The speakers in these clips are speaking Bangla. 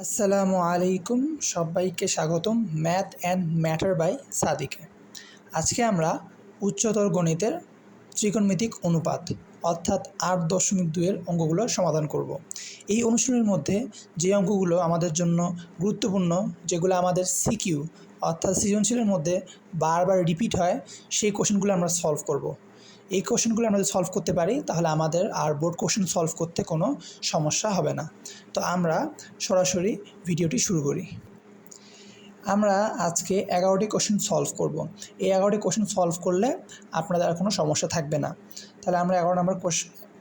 আসসালামু আলাইকুম, সবাইকে স্বাগতম ম্যাথ অ্যান্ড ম্যাটার বাই সাদিকে। আজকে আমরা উচ্চতর গণিতের ত্রিকোণমিতিক অনুপাত অর্থাৎ 8.2-এর অঙ্কগুলো সমাধান করব। এই অনুষ্ঠানের মধ্যে যে অঙ্কগুলো আমাদের জন্য গুরুত্বপূর্ণ, যেগুলো আমাদের সিকিউ অর্থাৎ সৃজনশীলের মধ্যে বারবার রিপিট হয়, সেই কোশ্চেনগুলো আমরা সলভ করব। এই কোশ্চেনগুলো আমরা যদি সলভ করতে পারি তাহলে আমাদের আর বোর্ড কোশ্চেন সলভ করতে কোনো সমস্যা হবে না। তো আমরা সরাসরি ভিডিওটি শুরু করি। আমরা আজকে 11টি কোশ্চেন সলভ করব। এই 11টি কোশ্চেন সলভ করলে আপনাদের আর কোনো সমস্যা থাকবে না। তাহলে আমরা 11 নম্বর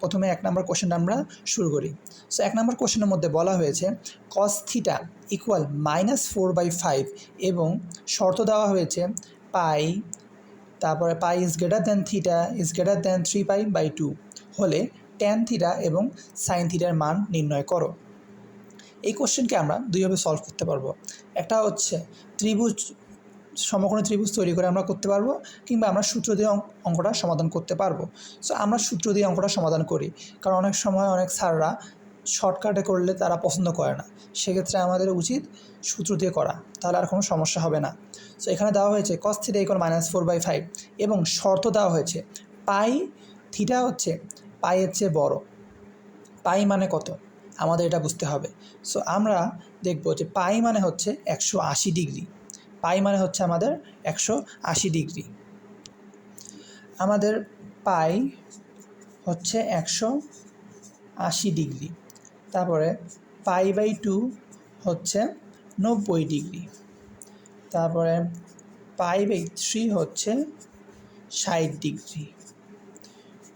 প্রথমে 1 নম্বর কোশ্চেনটা আমরা শুরু করি। সো 1 নম্বর কোশ্চেনের মধ্যে বলা হয়েছে cos থিটা ইকুয়াল -4/5 এবং শর্ত দেওয়া হয়েছে পাই, তারপরে pi is greater than theta is greater than 3π/2 হলে ট্যান থিটা এবং সাইন থিটার মান নির্ণয় করো। এই কোশ্চেনকে আমরা দুইভাবে সলভ করতে পারবো। একটা হচ্ছে সমকোণী ত্রিভুজ তৈরি করে আমরা করতে পারবো, কিংবা আমরা সূত্র দিয়ে অঙ্কটা সমাধান করতে পারবো। সো আমরা সূত্র দিয়ে অঙ্কটা সমাধান করি, কারণ অনেক সময় অনেক স্যাররা শর্টকাটে করলে তারা পছন্দ করে না। সেক্ষেত্রে আমাদের উচিত সূত্র দিয়ে করা, তাহলে আর কোনো সমস্যা হবে না। সো এখানে দেওয়া হয়েছে cos থিটা ইকুয়াল -4/5 এবং শর্ত দেওয়া হয়েছে পাই থিটা হচ্ছে পাইয়ের চেয়ে বড়। পাই মানে কত আমাদের এটা বুঝতে হবে। সো আমরা দেখব যে পাই মানে হচ্ছে 180 ডিগ্রি। পাই মানে হচ্ছে আমাদের 180 ডিগ্রি। আমাদের পাই হচ্ছে 180 ডিগ্রি। তারপরে π/2 হচ্ছে 90 ডিগ্রি। তারপরে π/3 হচ্ছে 60 ডিগ্রি।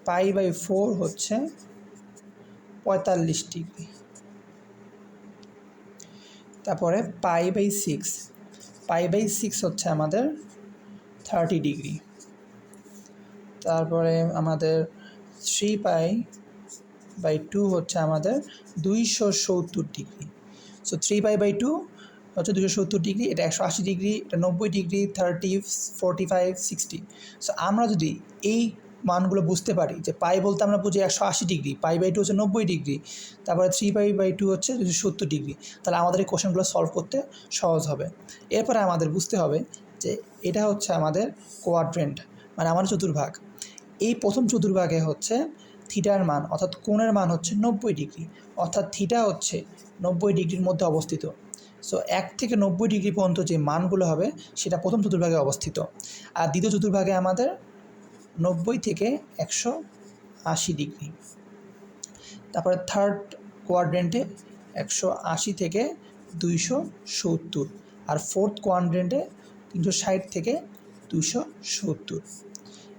π/4 হচ্ছে 45 ডিগ্রি। তারপরে π/6 হচ্ছে আমাদের 30 ডিগ্রি। তারপরে আমাদের 3π/2 হচ্ছে আমাদের 270 ডিগ্রি। সো 3π/2 হচ্ছে 270 ডিগ্রি, এটা 180 ডিগ্রি, এটা 90 ডিগ্রি, 30, 45, 60। সো আমরা যদি এই মানগুলো বুঝতে পারি, যে পাই বলতে আমরা বুঝি 180 ডিগ্রি, π/2 হচ্ছে 90 ডিগ্রি, তারপরে 3π/2 হচ্ছে 270 ডিগ্রি, তাহলে আমাদের এই কোশ্চেনগুলো সলভ করতে সহজ হবে। এরপরে আমাদের বুঝতে হবে যে এটা হচ্ছে আমাদের কোয়াড্রেন্ট, মানে আমাদের চতুর্ভাগ। এই প্রথম চতুর্ভাগে হচ্ছে থিটার মান অর্থাৎ কোণের মান হচ্ছে 90 ডিগ্রি, অর্থাৎ থিটা হচ্ছে 90 ডিগ্রির মধ্যে অবস্থিত। সো 1 থেকে 90 ডিগ্রি পর্যন্ত যে মানগুলো হবে সেটা প্রথম চতুর্ভাগে অবস্থিত। আর দ্বিতীয় চতুর্ভাগে আমাদের 90 থেকে 180 ডিগ্রি। তারপরে থার্ড কোয়াড্রেন্টে 180 থেকে 270, আর ফোর্থ কোয়াড্রেন্টে 360 থেকে 270।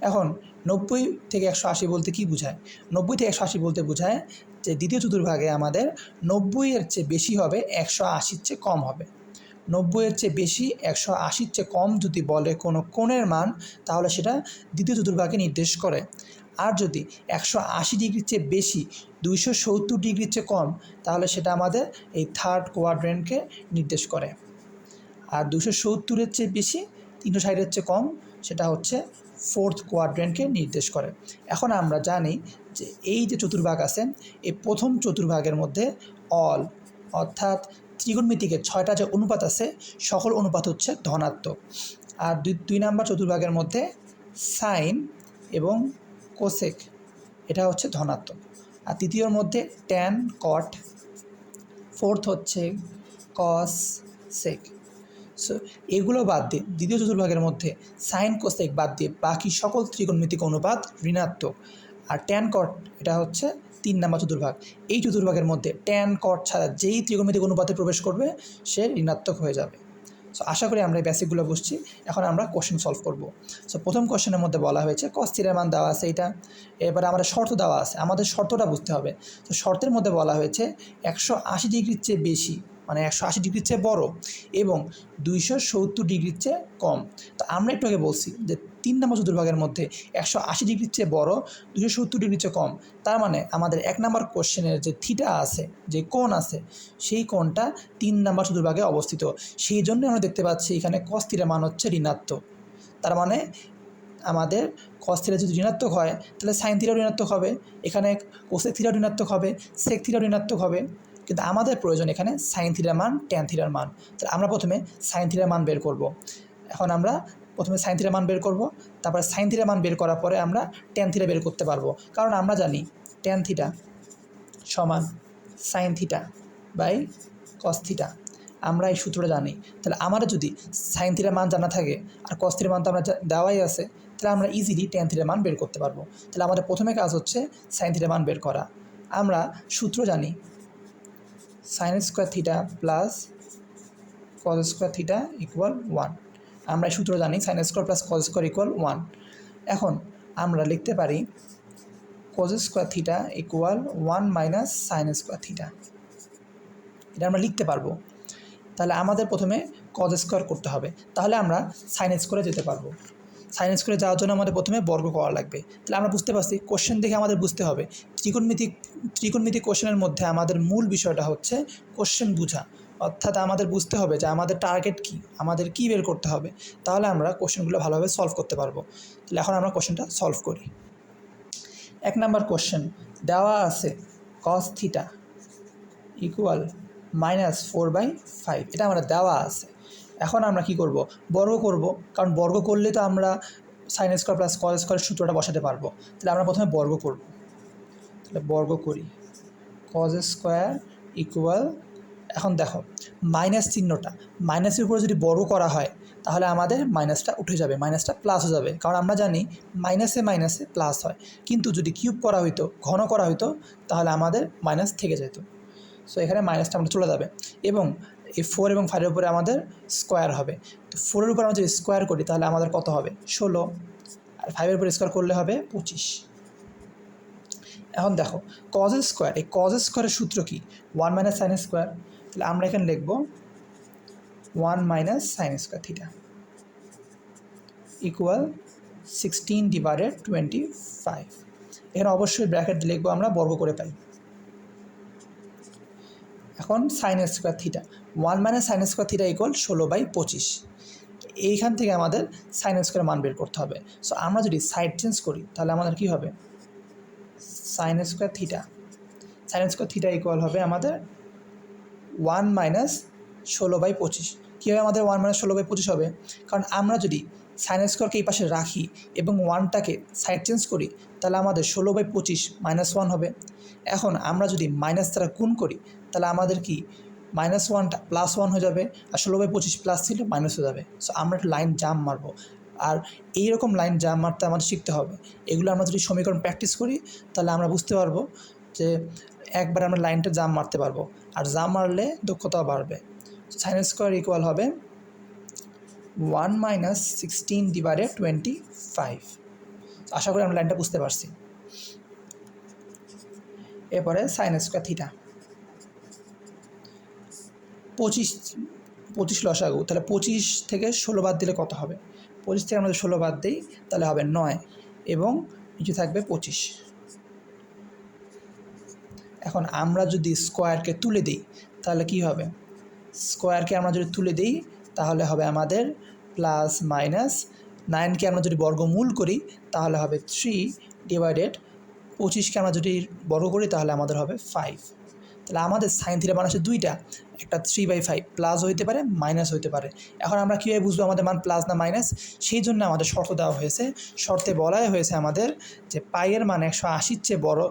এখন 90 থেকে 180 বলতে কি বোঝায়? 90 থেকে 180 বলতে বোঝায় যে দ্বিতীয় চতুর্ভাগে আমাদের 90-এর চেয়ে বেশি হবে, 180-র চেয়ে কম হবে। 90-এর চেয়ে বেশি, 180-র চেয়ে কম যদি বলে কোনো কোণের মান, তাহলে সেটা দ্বিতীয় চতুর্ভাগে নির্দেশ করে। আর যদি 180 ডিগ্রির চেয়ে বেশি, 270 ডিগ্রির চেয়ে কম, তাহলে সেটা আমাদের এই থার্ড কোয়াড্রেন্টকে নির্দেশ করে। আর 270-এর চেয়ে বেশি, 360-এর চেয়ে কম, সেটা হচ্ছে ফোর্থ কোয়াড্রেন্টকে নির্দেশ করে। এখন আমরা জানি যে এই যে চতুর্ভাগ আছে, এই প্রথম চতুর্ভাগের মধ্যে অল অর্থাৎ ত্রিকোণমিতিকের 6টা যে অনুপাত আছে, সকল অনুপাত হচ্ছে ধনাত্মক। আর দুই নাম্বার চতুর্ভাগের মধ্যে সাইন এবং কোসেক, এটা হচ্ছে ধনাত্মক। আর তৃতীয়র মধ্যে ট্যান, কট, ফোর্থ হচ্ছে কস, সেক। সো এগুলো বাদ দিয়ে দ্বিতীয় চতুর্ভাগের মধ্যে সাইন, কোসেক বাদ দিয়ে বাকি সকল ত্রিকোণমিতিক অনুপাত ঋণাত্মক। আর ট্যান, কট এটা হচ্ছে 3 নম্বর চতুর্ভাগ। এই চতুর্ভাগের মধ্যে ট্যান, কট ছাড়া যেই ত্রিকোণমিতিক অনুপাতে প্রবেশ করবে সে ঋণাত্মক হয়ে যাবে। সো আশা করি আমরা এই বেসিকগুলো বুঝছি। এখন আমরা কোশ্চেন সলভ করব। সো প্রথম কোশ্চেনের মধ্যে বলা হয়েছে cos থিটার মান দেওয়া আছে এইটা। এবারে আমাদের শর্ত দেওয়া আছে, আমাদের শর্তটা বুঝতে হবে। তো শর্তের মধ্যে বলা হয়েছে 180 ডিগ্রির চেয়ে বেশি, মানে 180 ডিগ্রির চেয়ে বড়, এবং 270 ডিগ্রির চেয়ে কম। তো আমরা একটু আগে বলছি যে 3 নম্বর চতুর্ভাগের মধ্যে 180 ডিগ্রির চেয়ে বড়, 270 ডিগ্রির চেয়ে কম। তার মানে আমাদের 1 নম্বর কোশ্চেনের যে থিটা আছে, যে কোণ আছে, সেই কোণটা 3 নম্বর চতুর্ভাগে অবস্থিত। সেই জন্য আমরা দেখতে পাচ্ছি এখানে cos থিটার মান হচ্ছে ঋণাত্মক। তার মানে আমাদের cos থিটা যদি ঋণাত্মক হয়, তাহলে সাইন থিটাও ঋণাত্মক হবে, এখানে কোসেক থিটাও ঋণাত্মক হবে, সেক থিটাও ঋণাত্মক হবে। কিন্তু আমাদের প্রয়োজন এখানে সাইন থিটার মান ট্যান থিটার মান। তাহলে আমরা প্রথমে সাইন থিটার মান বের করব। এখন আমরা প্রথমে সাইন থিটার মান বের করব, তারপর সাইন থিটার মান বের করার পরে আমরা ট্যান থিটা বের করতে পারবো, কারণ আমরা জানি ট্যান থিটা সমান sine theta by cos theta. আমরা এই সূত্রটা জানি। তাহলে আমাদের যদি সাইন থিটার মান জানা থাকে আর কস থিটার মান তো আমরা দেওয়াই আছে, তাহলে আমরা ইজিলি ট্যান থিটার মান বের করতে পারবো। তাহলে আমাদের প্রথমে কাজ হচ্ছে সাইন থিটার মান বের করা। আমরা সূত্র জানি sign square theta plus cos square theta equal 1। আমরা এই সূত্র জানি sine square plus cos square equal 1। এখন আমরা লিখতে পারি কস square theta equal 1 minus sine square theta. এটা আমরা লিখতে পারবো। তাহলে আমাদের প্রথমে কস স্কোয়ার করতে হবে, তাহলে আমরা সাইন স্কোয়ারে যেতে পারবো। সাইন স্কোয়ারে যাওয়ার জন্য আমাদের প্রথমে বর্গ করা লাগবে। তাহলে আমরা বুঝতে পারছি কোশ্চেন দেখে আমাদের বুঝতে হবে ত্রিকোণমিতিক কোশ্চেনের মধ্যে আমাদের মূল বিষয়টা হচ্ছে কোশ্চেন বোঝা, অর্থাৎ আমাদের বুঝতে হবে যে আমাদের টার্গেট কী, আমাদের কী বের করতে হবে, তাহলে আমরা কোশ্চেনগুলো ভালোভাবে সলভ করতে পারবো। তাহলে এখন আমরা কোশ্চেনটা সলভ করি। 1 নম্বর কোশ্চেন দেওয়া আছে কস থিটা ইকুয়াল -4/5, এটা আমরা দেওয়া আছে। এখন আমরা কি করব, বর্গ করব, কারণ বর্গ করলে তো আমরা সাইন স্কোয়ার প্লাস কস স্কোয়ারের সূত্রটা বসাতে পারবো। তাহলে আমরা প্রথমে বর্গ করব। তাহলে বর্গ করি কস স্কোয়ার ইকুয়াল, এখন দেখো মাইনাস চিহ্নটা, মাইনাসের উপরে যদি বর্গ করা হয় তাহলে আমাদের মাইনাসটা উঠে যাবে, মাইনাসটা প্লাস হয়ে যাবে, কারণ আমরা জানি মাইনাসে মাইনাসে প্লাস হয়। কিন্তু যদি কিউব করা হইতো, ঘন করা হইতো, তাহলে আমাদের মাইনাস থেকে যেত। সো এখানে মাইনাসটা আমাদের চলে যাবে এবং এই 4 এবং 5-এর উপরে আমাদের স্কোয়ার হবে। তো 4-এর উপর আমরা যদি স্কোয়ার করি তাহলে আমাদের কত হবে 16, আর 5-এর উপরে স্কোয়ার করলে হবে 25। এখন দেখো কজ স্কোয়ার, এই কজ স্কোয়ারের সূত্র কি 1 মাইনাস সাইন স্কোয়ার। তাহলে আমরা এখানে লিখব 1 minus sine square theta equal 16/25। এখানে অবশ্যই ব্র্যাকেট লিখবো, আমরা বর্গ করে পাই। এখন sign square theta 1 minus sine square theta equal 16/25। এইখান থেকে আমাদের সাইন স্কোয়ারের মান বের করতে হবে। সো আমরা যদি সাইড চেঞ্জ করি তাহলে আমাদের কি হবে সাইন স্কোয়ার থিটা ইকুয়াল হবে আমাদের 1 মাইনাস 16/25। কীভাবে আমাদের 1 মাইনাস 16/25 হবে, কারণ আমরা যদি সাইন স্কোয়ারকে এই পাশে রাখি এবং 1টাকে সাইড চেঞ্জ করি তাহলে আমাদের 16/25 -1 হবে। এখন আমরা যদি মাইনাস দ্বারা গুণ করি তাহলে আমাদের কি -1টা +1 হয়ে যাবে, আর 16/25 প্লাস ছিল মাইনাস হয়ে যাবে। সো আমরা একটা লাইন জাম্প মারবো, আর এইরকম লাইন জাম্প মারতে আমাদের শিখতে হবে। এগুলো আমরা যদি সমীকরণ প্র্যাকটিস করি তাহলে আমরা বুঝতে পারবো যে একবার আমরা লাইনটা জাম্প মারতে পারবো, আর জাম্প মারলে দক্ষতাও বাড়বে। সাইন স্কোয়ার ইকুয়াল হবে 1 মাইনাস 16/25। আশা করি আমরা লাইনটা বুঝতে পারছি। এরপরে সাইন স্কোয়ার থিটা 25 লসাগু, তাহলে 25 থেকে 16 বাদ দিলে কত হবে, 25 থেকে আমরা 16 বাদ দিই তাহলে হবে 9 এবং নিচে থাকবে 25। এখন আমরা যদি স্কোয়ারকে তুলে দিই তাহলে কি হবে, স্কোয়ারকে আমরা যদি তুলে দিই তাহলে হবে আমাদের প্লাস মাইনাস 9কে আমরা যদি বর্গমূল করি তাহলে হবে 3/25কে আমরা যদি বর্গ করি তাহলে আমাদের হবে 5। তাহলে আমাদের সাইন থিটা মান আছে দুইটা, একটা 3/5 প্লাস হইতে পারে মাইনাস হইতে পারে। এখন আমরা কীভাবে বুঝবো আমাদের মান প্লাস না মাইনাস, সেই জন্য আমাদের শর্ত দেওয়া হয়েছে। শর্তে বলাই হয়েছে আমাদের যে পাইয়ের মান 180-র চেয়ে বড়,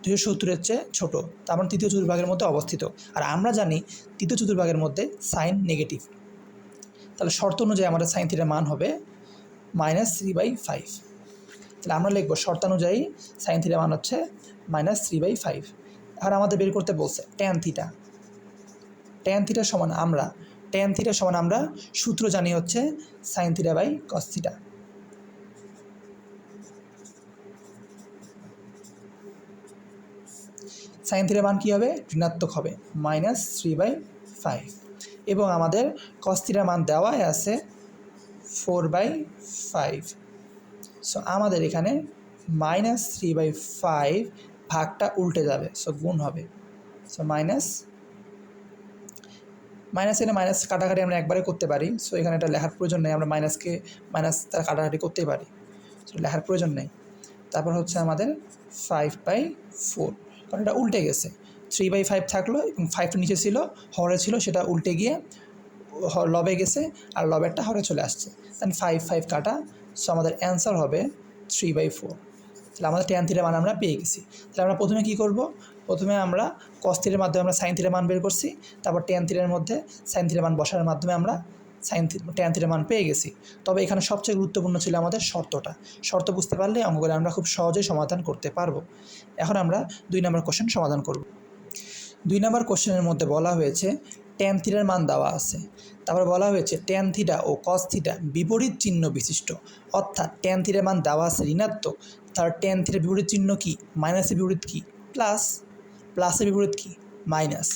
270-এর চেয়ে ছোটো, তার মানে তৃতীয় চতুর্ভাগের মধ্যে অবস্থিত। আর আমরা জানি তৃতীয় চতুর্ভাগের মধ্যে সাইন নেগেটিভ। তাহলে শর্ত অনুযায়ী আমাদের সাইন থিটার মান হবে -3/5। তাহলে আমরা লিখব শর্তানুযায়ী সাইন থিটার মান হচ্ছে -3/5। এখন আমাদের বের করতে বলছে ট্যান থিটা সমান আমরা সূত্র জানি হচ্ছে sine theta by cos theta. Sine থিটার মান কী হবে, ঋণাত্মক হবে, -3/5। এবং আমাদের কস থিটার মান দেওয়াই আছে 4/5। সো আমাদের এখানে -3/5 ভাগটা উল্টে যাবে, সো গুণ হবে। সো মাইনাস এনে মাইনাস কাটাকাটি আমরা একবারে করতে পারি। সো এখানে এটা লেখার প্রয়োজন নেই, আমরা মাইনাস তার কাটাকাটি করতেই পারি, সো লেখার প্রয়োজন নেই। তারপর হচ্ছে আমাদের 5/4, কারণ এটা উল্টে গেছে, 3/5 থাকলো এবং 5টা নিচে ছিল, হরে ছিল, সেটা উল্টে গিয়ে লবে গেছে আর লবেরটা হরে চলে আসছে। দেন 5 কাটা। সো আমাদের অ্যান্সার হবে 3/4। তাহলে আমাদের tan থিটার মান আমরা পেয়ে গেছি। তাহলে আমরা প্রথমে কী করব, প্রথমে আমরা cos থিটার মাধ্যমে আমরা sin থিটার মান বের করছি, তারপর tan থিটার মধ্যে sin থিটার মান বসানোর মাধ্যমে আমরা tan থিটার মান পেয়ে গেছি। তবে এখানে সবচেয়ে গুরুত্বপূর্ণ ছিল আমাদের শর্তটা। শর্ত বুঝতে পারলে অঙ্কগুলো আমরা খুব সহজেই সমাধান করতে পারবো। এখন আমরা 2 নম্বর কোশ্চেন সমাধান করব। 2 নম্বর কোশ্চেনের মধ্যে বলা হয়েছে tan থিটার মান দেওয়া আছে, তারপর বলা হয়েছে tan থিটা ও cos থিটা বিপরীত চিহ্ন বিশিষ্ট, অর্থাৎ tan থিটার মান দেওয়া আছে ঋণাত্মক, তার tan থিটার বিপরীত চিহ্ন কি, মাইনাসের বিপরীত কি প্লাস, প্লাসের বিপরীত কি মাইনাস।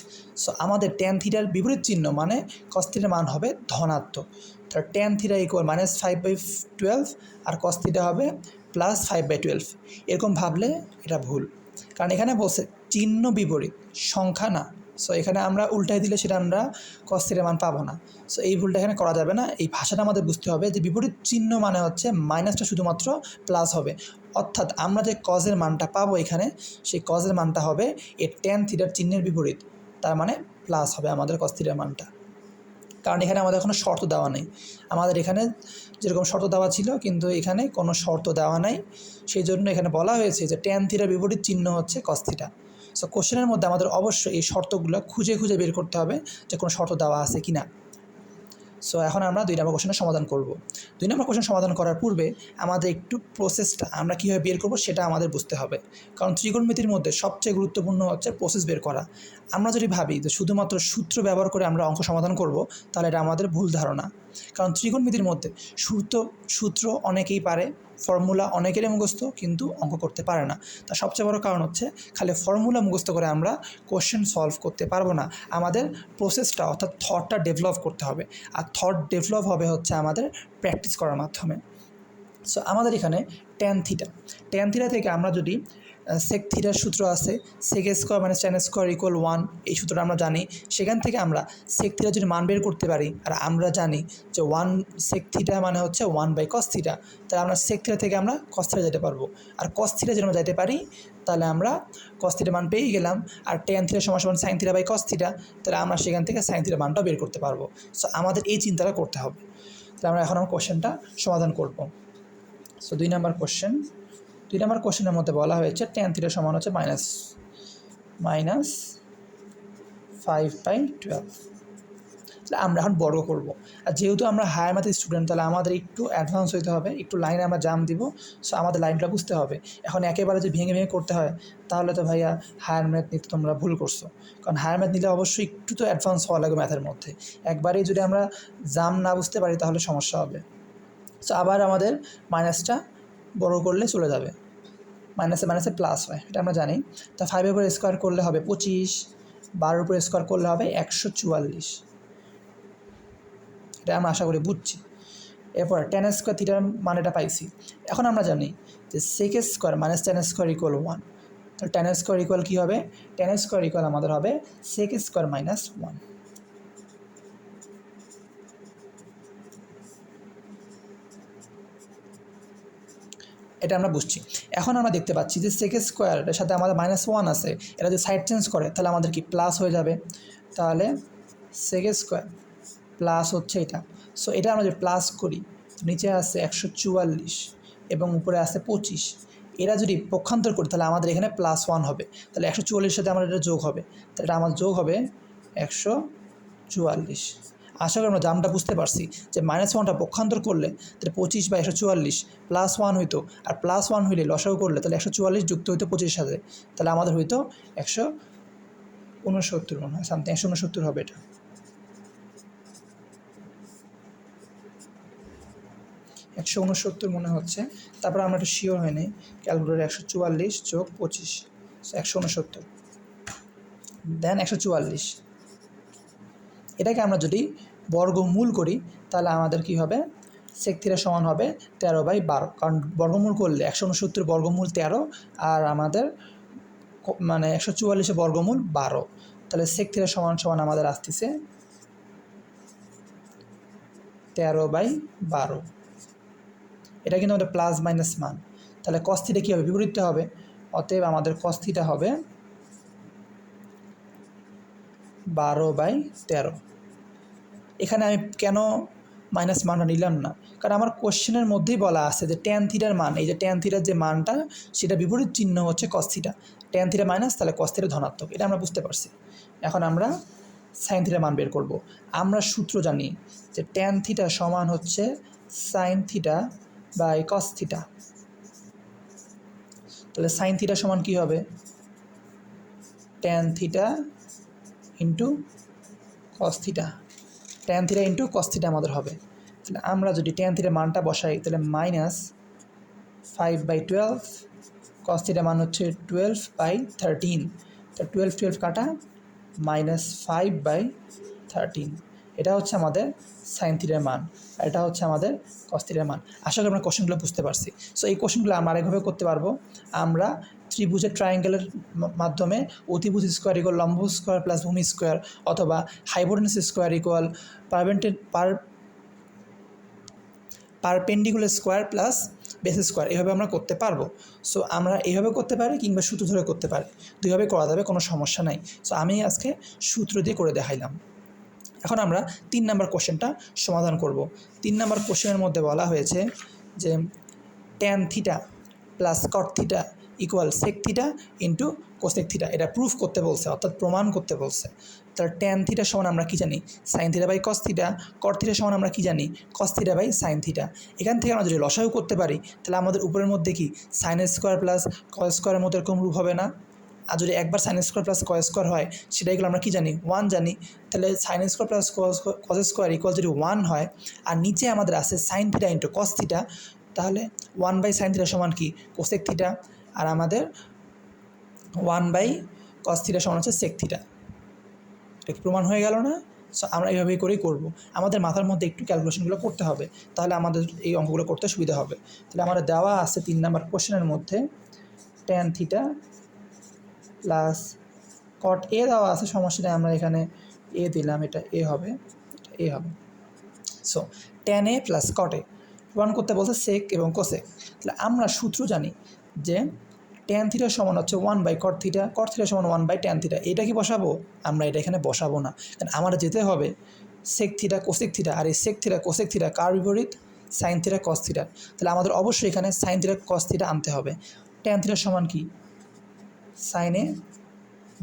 সো আমাদের tan থিটার বিপরীত চিহ্ন মানে cos থিটার মান হবে ধনাত্মক, তার tan থিটা ইকুয়াল -5/12 আর cos থিটা হবে +5/12। এরকম ভাবলে এটা ভুল, কারণ এখানে বলছে চিহ্ন বিপরীত, সংখ্যা না। সো এখানে আমরা উল্টাই দিলে সেটা আমরা cos থিটার মান পাবো না। সো এই ভুলটা এখানে করা যাবে না। এই ভাষাটা আমাদের বুঝতে হবে যে বিপরীত চিহ্ন মানে হচ্ছে মাইনাসটা শুধুমাত্র প্লাস হবে, অর্থাৎ আমরা যে কজের মানটা পাবো এখানে, সেই কজের মানটা হবে এর tan থিটার চিহ্নের বিপরীত, তার মানে প্লাস হবে আমাদের cos থিটার মানটা। কারণ এখানে আমাদের কোনো শর্ত দেওয়া নেই, আমাদের এখানে যেরকম শর্ত দেওয়া ছিল কিন্তু এখানে কোনো শর্ত দেওয়া নাই, সেই জন্য এখানে বলা হয়েছে যে tan থিটার বিপরীত চিহ্ন হচ্ছে cos থিটা। সো কোশ্চেনের মধ্যে আমাদের অবশ্যই এই শর্তগুলো খুঁজে খুঁজে বের করতে হবে যে কোনো শর্ত দেওয়া আছে কি না। সো এখন আমরা 2 নম্বর কোশ্চেনের সমাধান করব। 2 নম্বর কোশ্চেন সমাধান করার পূর্বে আমাদের একটু প্রসেসটা আমরা কীভাবে বের করব সেটা আমাদের বুঝতে হবে, কারণ ত্রিকোণমিতির মধ্যে সবচেয়ে গুরুত্বপূর্ণ হচ্ছে প্রসেস বের করা। আমরা যদি ভাবি যে শুধুমাত্র সূত্র ব্যবহার করে আমরা অঙ্ক সমাধান করব, তাহলে এটা আমাদের ভুল ধারণা। কারণ ত্রিকোণমিতির মধ্যে সূত্র অনেকেই পারে, ফর্মুলা অনেকেরই মুখস্থ, কিন্তু অঙ্ক করতে পারে না। তার সবচেয়ে বড় কারণ হচ্ছে খালি ফর্মুলা মুখস্থ করে আমরা কোশ্চেন সলভ করতে পারবো না। আমাদের প্রসেসটা অর্থাৎ থটটা ডেভেলপ করতে হবে, আর থট ডেভেলপ হবে হচ্ছে আমাদের প্র্যাকটিস করার মাধ্যমে। সো আমাদের এখানে tan থিটা থেকে আমরা যদি sec থিটার সূত্র আছে sec স্কোয়ার মানে tan স্কোয়ার ইকুয়াল 1, এই সূত্রটা আমরা জানি। সেখান থেকে আমরা sec থিটা যদি মান বের করতে পারি, আর আমরা জানি যে 1 sec থিটা মানে হচ্ছে 1/cos থিটা, তাহলে আমরা sec থিটা থেকে আমরা cos থিটা যেতে পারবো। আর cos থিটা যদি আমরা যেতে পারি তাহলে আমরা cos থিটা মান পেয়ে গেলাম, আর tan থিটা সমান sin থিটা/cos থিটা, তাহলে আমরা সেখান থেকে sin থিটা মানটাও বের করতে পারবো। সো আমাদের এই চিন্তাটা করতে হবে। তাহলে আমরা এখন আমার কোশ্চেনটা সমাধান করব। সো 2 নম্বর কোশ্চেনের মধ্যে বলা হয়েছে tan থিটা সমান হচ্ছে -5/12। তাহলে আমরা এখন বর্গ করব, আর যেহেতু আমরা হায়ার ম্যাথের স্টুডেন্ট, তাহলে আমাদের একটু অ্যাডভান্স হইতে হবে, একটু লাইনে আমরা জাম দিব। সো আমাদের লাইনটা বুঝতে হবে। এখন একেবারে যদি ভেঙে ভেঙে করতে হয় তাহলে তো ভাইয়া হায়ার ম্যাথ নিতে তোমরা ভুল করছো, কারণ হায়ার ম্যাথ নিলে অবশ্যই একটু তো অ্যাডভান্স হওয়া লাগবে ম্যাথের মধ্যে। একবারেই যদি আমরা জাম না বুঝতে পারি তাহলে সমস্যা হবে। সো আবার আমাদের মাইনাসটা বড় করলে চলে যাবে, মাইনাসে প্লাস হয়, এটা আমরা জানি। তা 5-এর উপর স্কোয়ার করলে হবে 25, 12-এর উপর স্কোয়ার করলে হবে 144, এটা আমরা আশা করি বুঝছি। এরপর tan স্কোয়ার থিটার মান এটা পাইছি। এখন আমরা জানি যে sec square minus tan square equal 1, তাহলে tan স্কোয়ার ইকুয়াল কী হবে, tan স্কোয়ার ইকুয়াল আমাদের হবে sec স্কোয়ার মাইনাস 1। এটা আমরা বুঝছি। এখন আমরা দেখতে পাচ্ছি যে sec স্কোয়ারের সাথে আমাদের -1 আছে, এটা যদি সাইড চেঞ্জ করে তাহলে আমাদের কি প্লাস হয়ে যাবে। তাহলে sec স্কোয়ার প্লাস হচ্ছে এটা। সো এটা আমরা যদি প্লাস করি, নিচে আছে 144 এবং উপরে আছে 25, এরা যদি পক্ষান্তর করি তাহলে আমাদের এখানে +1 হবে। তাহলে 144 সাথে আমার এটা যোগ হবে, তাহলে এটা আমার যোগ হবে 144। আশা করি আমরা জামটা বুঝতে পারছি যে -1টা পক্ষান্তর করলে তাহলে 25/144 +1 হইতো, আর +1 হইলে লসাগু করলে তাহলে 144 যুক্ত হইতো 25 সাথে, তাহলে আমাদের হইতো 169 মনে হয়, সামথিং 169 হবে এটা। একশো 169 মনে হচ্ছে। তারপর আমরা একটু শিওর হয়নি, ক্যালকুলেটর 144 যোগ 25, 169 দেন 144। এটাকে আমরা যদি বর্গমূল করি তাহলে আমাদের কি হবে, sec থিটা সমান হবে 13/12, কারণ বর্গমূল করলে 169 বর্গমূল 13 আর আমাদের মানে 144 বর্গমূল 12, তাহলে sec থিটা সমান আমাদের আসতেছে 13/12। এটা কিন্তু আমাদের প্লাস মাইনাস মান, তাহলে cos থিটা কী হবে, বিপরীতটা হবে। অতএব আমাদের cos থিটা হবে 12/13। এখানে আমি কেন মাইনাস মানটা নিলাম না, কারণ আমার কোশ্চেনের মধ্যেই বলা আছে যে ট্যান থিটার মান, এই যে ট্যান থিটার যে মানটা সেটা বিপরীত চিহ্ন হচ্ছে কস থিটা, ট্যান থিটা মাইনাস তাহলে কস থিটা ধনাত্মক, এটা আমরা বুঝতে পারছি। এখন আমরা সাইন থিটার মান বের করব। আমরা সূত্র জানি যে ট্যান থিটা সমান হচ্ছে sine theta by cos theta. তাহলে সাইন থিটা সমান কী হবে? Tan theta into cos theta, tan theta into cos theta আমাদের হবে। তাহলে আমরা যদি ট্যান থিটার মানটা বসাই তাহলে -5/12, কস থিটার মান হচ্ছে 12/13, তো 12 কাটা -5/13, এটা হচ্ছে আমাদের সাইন থিটার মান, আর এটা হচ্ছে আমাদের কস থিটার মান। আশা করি আমরা কোশ্চেনগুলো বুঝতে পারছি। সো এই কোশ্চেনগুলো আমরা আরেকভাবে করতে পারবো। আমরা ত্রিভুজের ট্রায়াঙ্গেলের মাধ্যমে অতিভুজ স্কোয়ার ইকুয়াল লম্ব স্কোয়ার প্লাস ভূমি স্কোয়ার, অথবা hypotenuse square equal perpendicular square plus base square, এভাবে আমরা করতে পারবো। সো আমরা এইভাবে করতে পারি কিংবা সূত্র ধরে করতে পারি, দুইভাবে করা যাবে, কোনো সমস্যা নাই। সো আমি আজকে সূত্র দিয়ে করে দেখাইলাম। এখন আমরা 3 নম্বর কোশ্চেনটা সমাধান করব। 3 নম্বর কোশ্চেনের মধ্যে বলা হয়েছে যে tan theta plus cot theta equal sec theta into cosec theta, এটা প্রুফ করতে বলছে, অর্থাৎ প্রমাণ করতে বলছে। তাহলে ট্যান থিটা সমান আমরা কী জানি? Sine theta by cos theta. Cot theta সমান আমরা কী জানি? Cos theta by sine theta. এখান থেকে আমরা যদি লসাগু করতে পারি তাহলে আমাদের উপরের মধ্যে কি সাইন স্কোয়ার প্লাস কস স্কোয়ারের মধ্যে এরকম রূপ হবে না? আর যদি একবার sine square plus cos square হয় সেটাইগুলো আমরা কী জানি? 1 জানি। তাহলে sine square plus cos square equal যদি 1 হয়, আর নিচে আমাদের আছে sine theta into cos theta, তাহলে 1/sin থিটা সমান কি? Cosec theta. আর আমাদের 1/cos থিটা সমান হচ্ছে সেক থিটা। এটা কি প্রমাণ হয়ে গেল না? সো আমরা এইভাবেই করেই করব। আমাদের মাথার মধ্যে একটু ক্যালকুলেশনগুলো করতে হবে, তাহলে আমাদের এই অঙ্কগুলো করতে সুবিধা হবে। তাহলে আমাদের দেওয়া আছে 3 নম্বর কোশ্চেনের মধ্যে ট্যান থিটা প্লাস কট এ দেওয়া আছে, সমস্যা নেই, আমরা এখানে এ দিলাম, এটা এ হবে, এটা এ হবে। So tan A plus cot A প্রমাণ করতে বলছে সেক এবং কোসেক। তাহলে আমরা সূত্র জানি যে ট্যান থিটা সমান হচ্ছে 1/cot থিটা, কট থিটা সমান 1/tan থিটা। এটা কি বসাবো? আমরা এটা এখানে বসাবো না, কারণ আমার যেতে হবে সেক থিটা কোসেক থিটা, আর এই সেক থিটা কোসেক থিটা কার বিপরীত? Sine theta cos theta. তাহলে আমাদের অবশ্যই এখানে সাইন থিটা কস থিটা আনতে হবে। ট্যান থিটা সমান কি? Sine A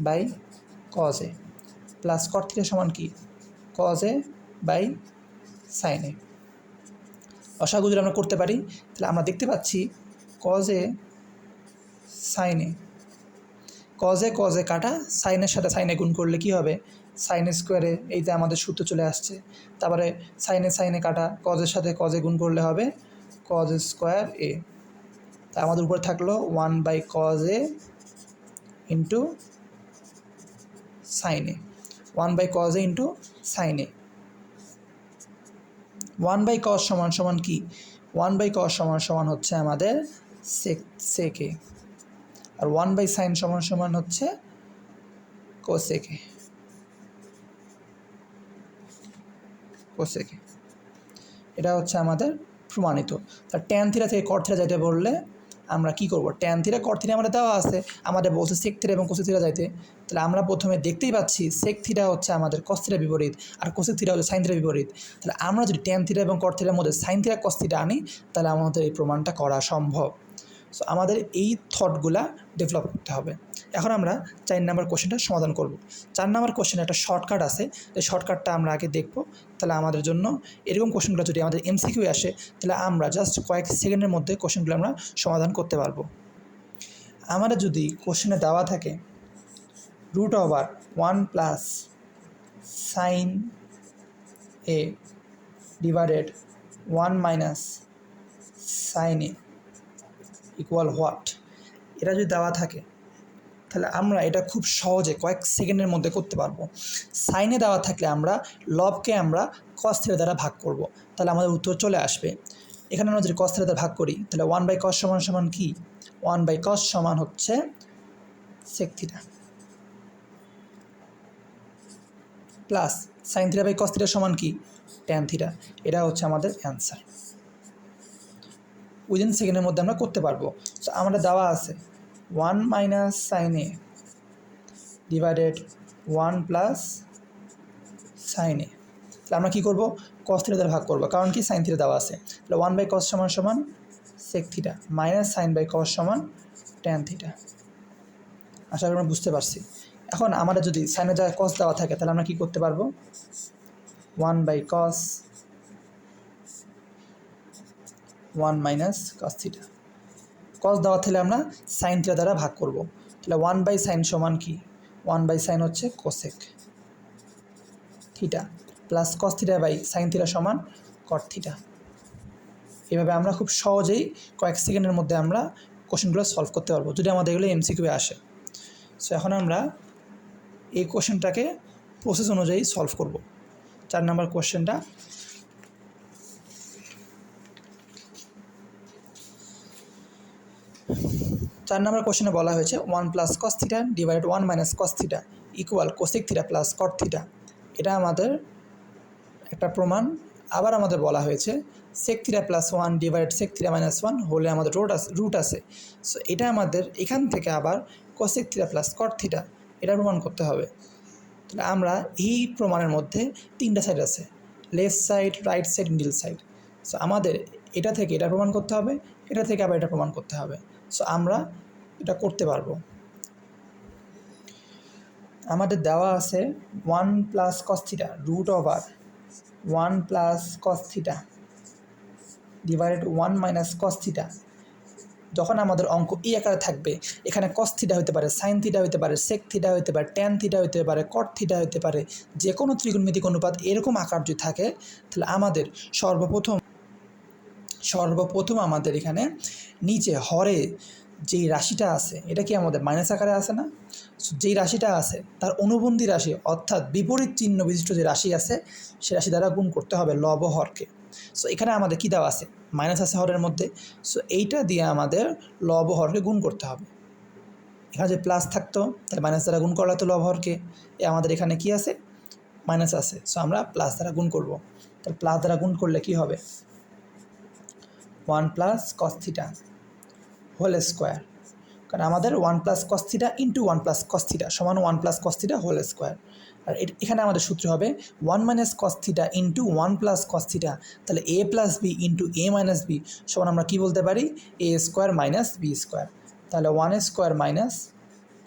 by cos A plus cot theta সমান কি? Cos A by sine A. লসাগু যদি আমরা করতে পারি তাহলে আমরা দেখতে পাচ্ছি কজ এ সাইনে, কজে কাটা, সাইনের সাথে সাইনে গুণ করলে কি হবে? সাইন স্কোয়ারে, এইতে আমাদের সূত্র চলে আসছে। তারপরে সাইনে কাটা, কজের সাথে কজে গুণ করলে হবে কজ স্কোয়ার এ। তা আমাদের উপরে থাকলো 1/cos এ ইন্টু সাইনে, 1/cos এ ইন্টু সাইনে। 1/cos সমান কি? 1/cos সমান হচ্ছে আমাদের সেক এ, আর 1/sin সমান হচ্ছে কোসেকে। এটা হচ্ছে আমাদের প্রমাণিত। তার ট্যান থিটা থেকে কট থিটা যাইতে বললে আমরা কি করব? ট্যান থিটা কট থিটা আমাদের দেওয়া আছে, আমাদের বলছে সেক থিটা এবং কোসেক থিটা যাইতে। তাহলে আমরা প্রথমে দেখতেই পাচ্ছি সেক থিটা হচ্ছে আমাদের কস থিটা বিপরীত, আর কোসেক থিটা হচ্ছে সাইন থিটা বিপরীত। তাহলে আমরা যদি ট্যান থিটা এবং কট থিটার মধ্যে সাইন থিটা কস থিটা আনি তাহলে আমাদের এই প্রমাণটা করা সম্ভব। সো আমাদের এই থটগুলা ডেভেলপ করতে হবে। এখন আমরা 4 নম্বর কোশ্চেনটা সমাধান করব। 4 নম্বর কোশ্চেনে একটা শর্টকাট আছে, এই শর্টকাটটা আমরা আগে দেখব। তাহলে আমাদের জন্য এরকম কোশ্চেনগুলো যদি আমাদের এমসিকিউ আসে তাহলে আমরা জাস্ট কয়েক সেকেন্ডের মধ্যে কোশ্চেনগুলো আমরা সমাধান করতে পারবো। আমাদের যদি কোশ্চেনে দেওয়া থাকে √1 + sin a divided 1 - sin a equal what, এটা যদি দেওয়া থাকে তাহলে আমরা এটা খুব সহজে কয়েক সেকেন্ডের মধ্যে করতে পারবো। সাইনে দেওয়া থাকলে আমরা লবকে আমরা কস থিটা দ্বারা ভাগ করব, তাহলে আমাদের উত্তর চলে আসবে। এখানে আমরা যদি কস থিটা দ্বারা ভাগ করি তাহলে 1/cos সমান কি? 1/cos সমান হচ্ছে sec theta plus sine theta by cos theta সমান কি? Tan theta. এটা হচ্ছে আমাদের অ্যান্সার। উইদিন সেকেন্ডের মধ্যে আমরা করতে পারবো। সো আমরা দেওয়া আছে 1 - sin a ডিভাইডেড 1 + সাইনে। তাহলে আমরা কী করবো, কস থিটা দ্বারা ভাগ করবো, কারণ কি সাইন থিটা দেওয়া আছে। তাহলে 1/cos সমান সমান সেক থিটা মাইনাস sin/cos সমান ট্যান থিটা। আশা করি আমরা বুঝতে পারছি। এখন আমাদের যদি সাইনের জায়গায় কস দেওয়া থাকে তাহলে আমরা কী করতে পারবো, 1/cos 1 মাইনাস cos থিটা। কস দেওয়া থাকলে আমরা সাইন থিটা দ্বারা ভাগ করব। তাহলে 1/sin সমান কি, 1/sin হচ্ছে cosec theta plus cos theta by sine theta সমান কট থিটা। এভাবে আমরা খুব সহজেই কয়েক সেকেন্ডের মধ্যে আমরা কোশ্চেনগুলো সলভ করতে পারবো যদি আমাদের এগুলো এমসিকিউ আসে। সো এখন আমরা এই কোশ্চেনটাকে প্রসেস অনুযায়ী সলভ করব। 4 নম্বর কোশ্চেনটা, কোশ্চেনে বলা হয়েছে 1 + cos theta divided 1 - cos theta equal cosec theta plus cot theta. এটা আমাদের একটা প্রমাণ। আবার আমাদের বলা হয়েছে sec theta plus 1 divide sec theta minus 1 হলে আমাদের রুট আছে। সো এটা আমাদের এখান থেকে আবার cosec theta plus cot theta এটা প্রমাণ করতে হবে। তাহলে আমরা এই প্রমাণের মধ্যে 3টা সাইড আছে, left side, right side, middle side. So আমাদের এটা থেকে এটা প্রমাণ করতে হবে, এটা থেকে আবার এটা প্রমাণ করতে হবে। সো আমরা এটা করতে পারবো। আমাদের দেওয়া আছে 1 + cos theta root over 1 + cos theta divided 1 - cos theta. যখন আমাদের অঙ্ক এই আকারে থাকবে, এখানে cos থিটা হতে পারে, সাইন থিটা হতে পারে, সেক থিটা হতে পারে, ট্যান থিটা হতে পারে, কট থিটা হতে পারে, যে কোনো ত্রিকোণমিতিক অনুপাত এরকম আকার যদি থাকে তাহলে আমাদের সর্বপ্রথম আমাদের এখানে নিচে হরে যেই রাশিটা আছে এটা কি আমাদের মাইনাস আকারে আছে না, যেই রাশিটা আছে তার অনুবন্ধী রাশি অর্থাৎ বিপরীত চিহ্ন বিশিষ্ট যে রাশি আছে সে রাশি দ্বারা গুণ করতে হবে লব হরকে। সো এখানে আমাদের কী দেওয়া আছে, মাইনাস আছে হরের মধ্যে। সো এইটা দিয়ে আমাদের লব হরকে গুণ করতে হবে। এখানে যদি প্লাস থাকতো তাহলে মাইনাস দ্বারা গুণ করা হতো লব হরকে। আমাদের এখানে কি আছে, মাইনাস আছে। সো আমরা প্লাস দ্বারা গুণ করব। তাহলে প্লাস দ্বারা গুণ করলে কি হবে, 1 + cos থিটা হোল স্কোয়ার, কারণ আমাদের 1 + cos theta into 1 + cos theta সমান 1 + cos থিটা হোল স্কোয়ার। আর এখানে আমাদের সূত্র হবে 1 - cos theta into 1 + cos theta. তাহলে a + b into a - b সমান আমরা কী বলতে পারি, a square minus b square. তাহলে 1 স্কোয়ার মাইনাস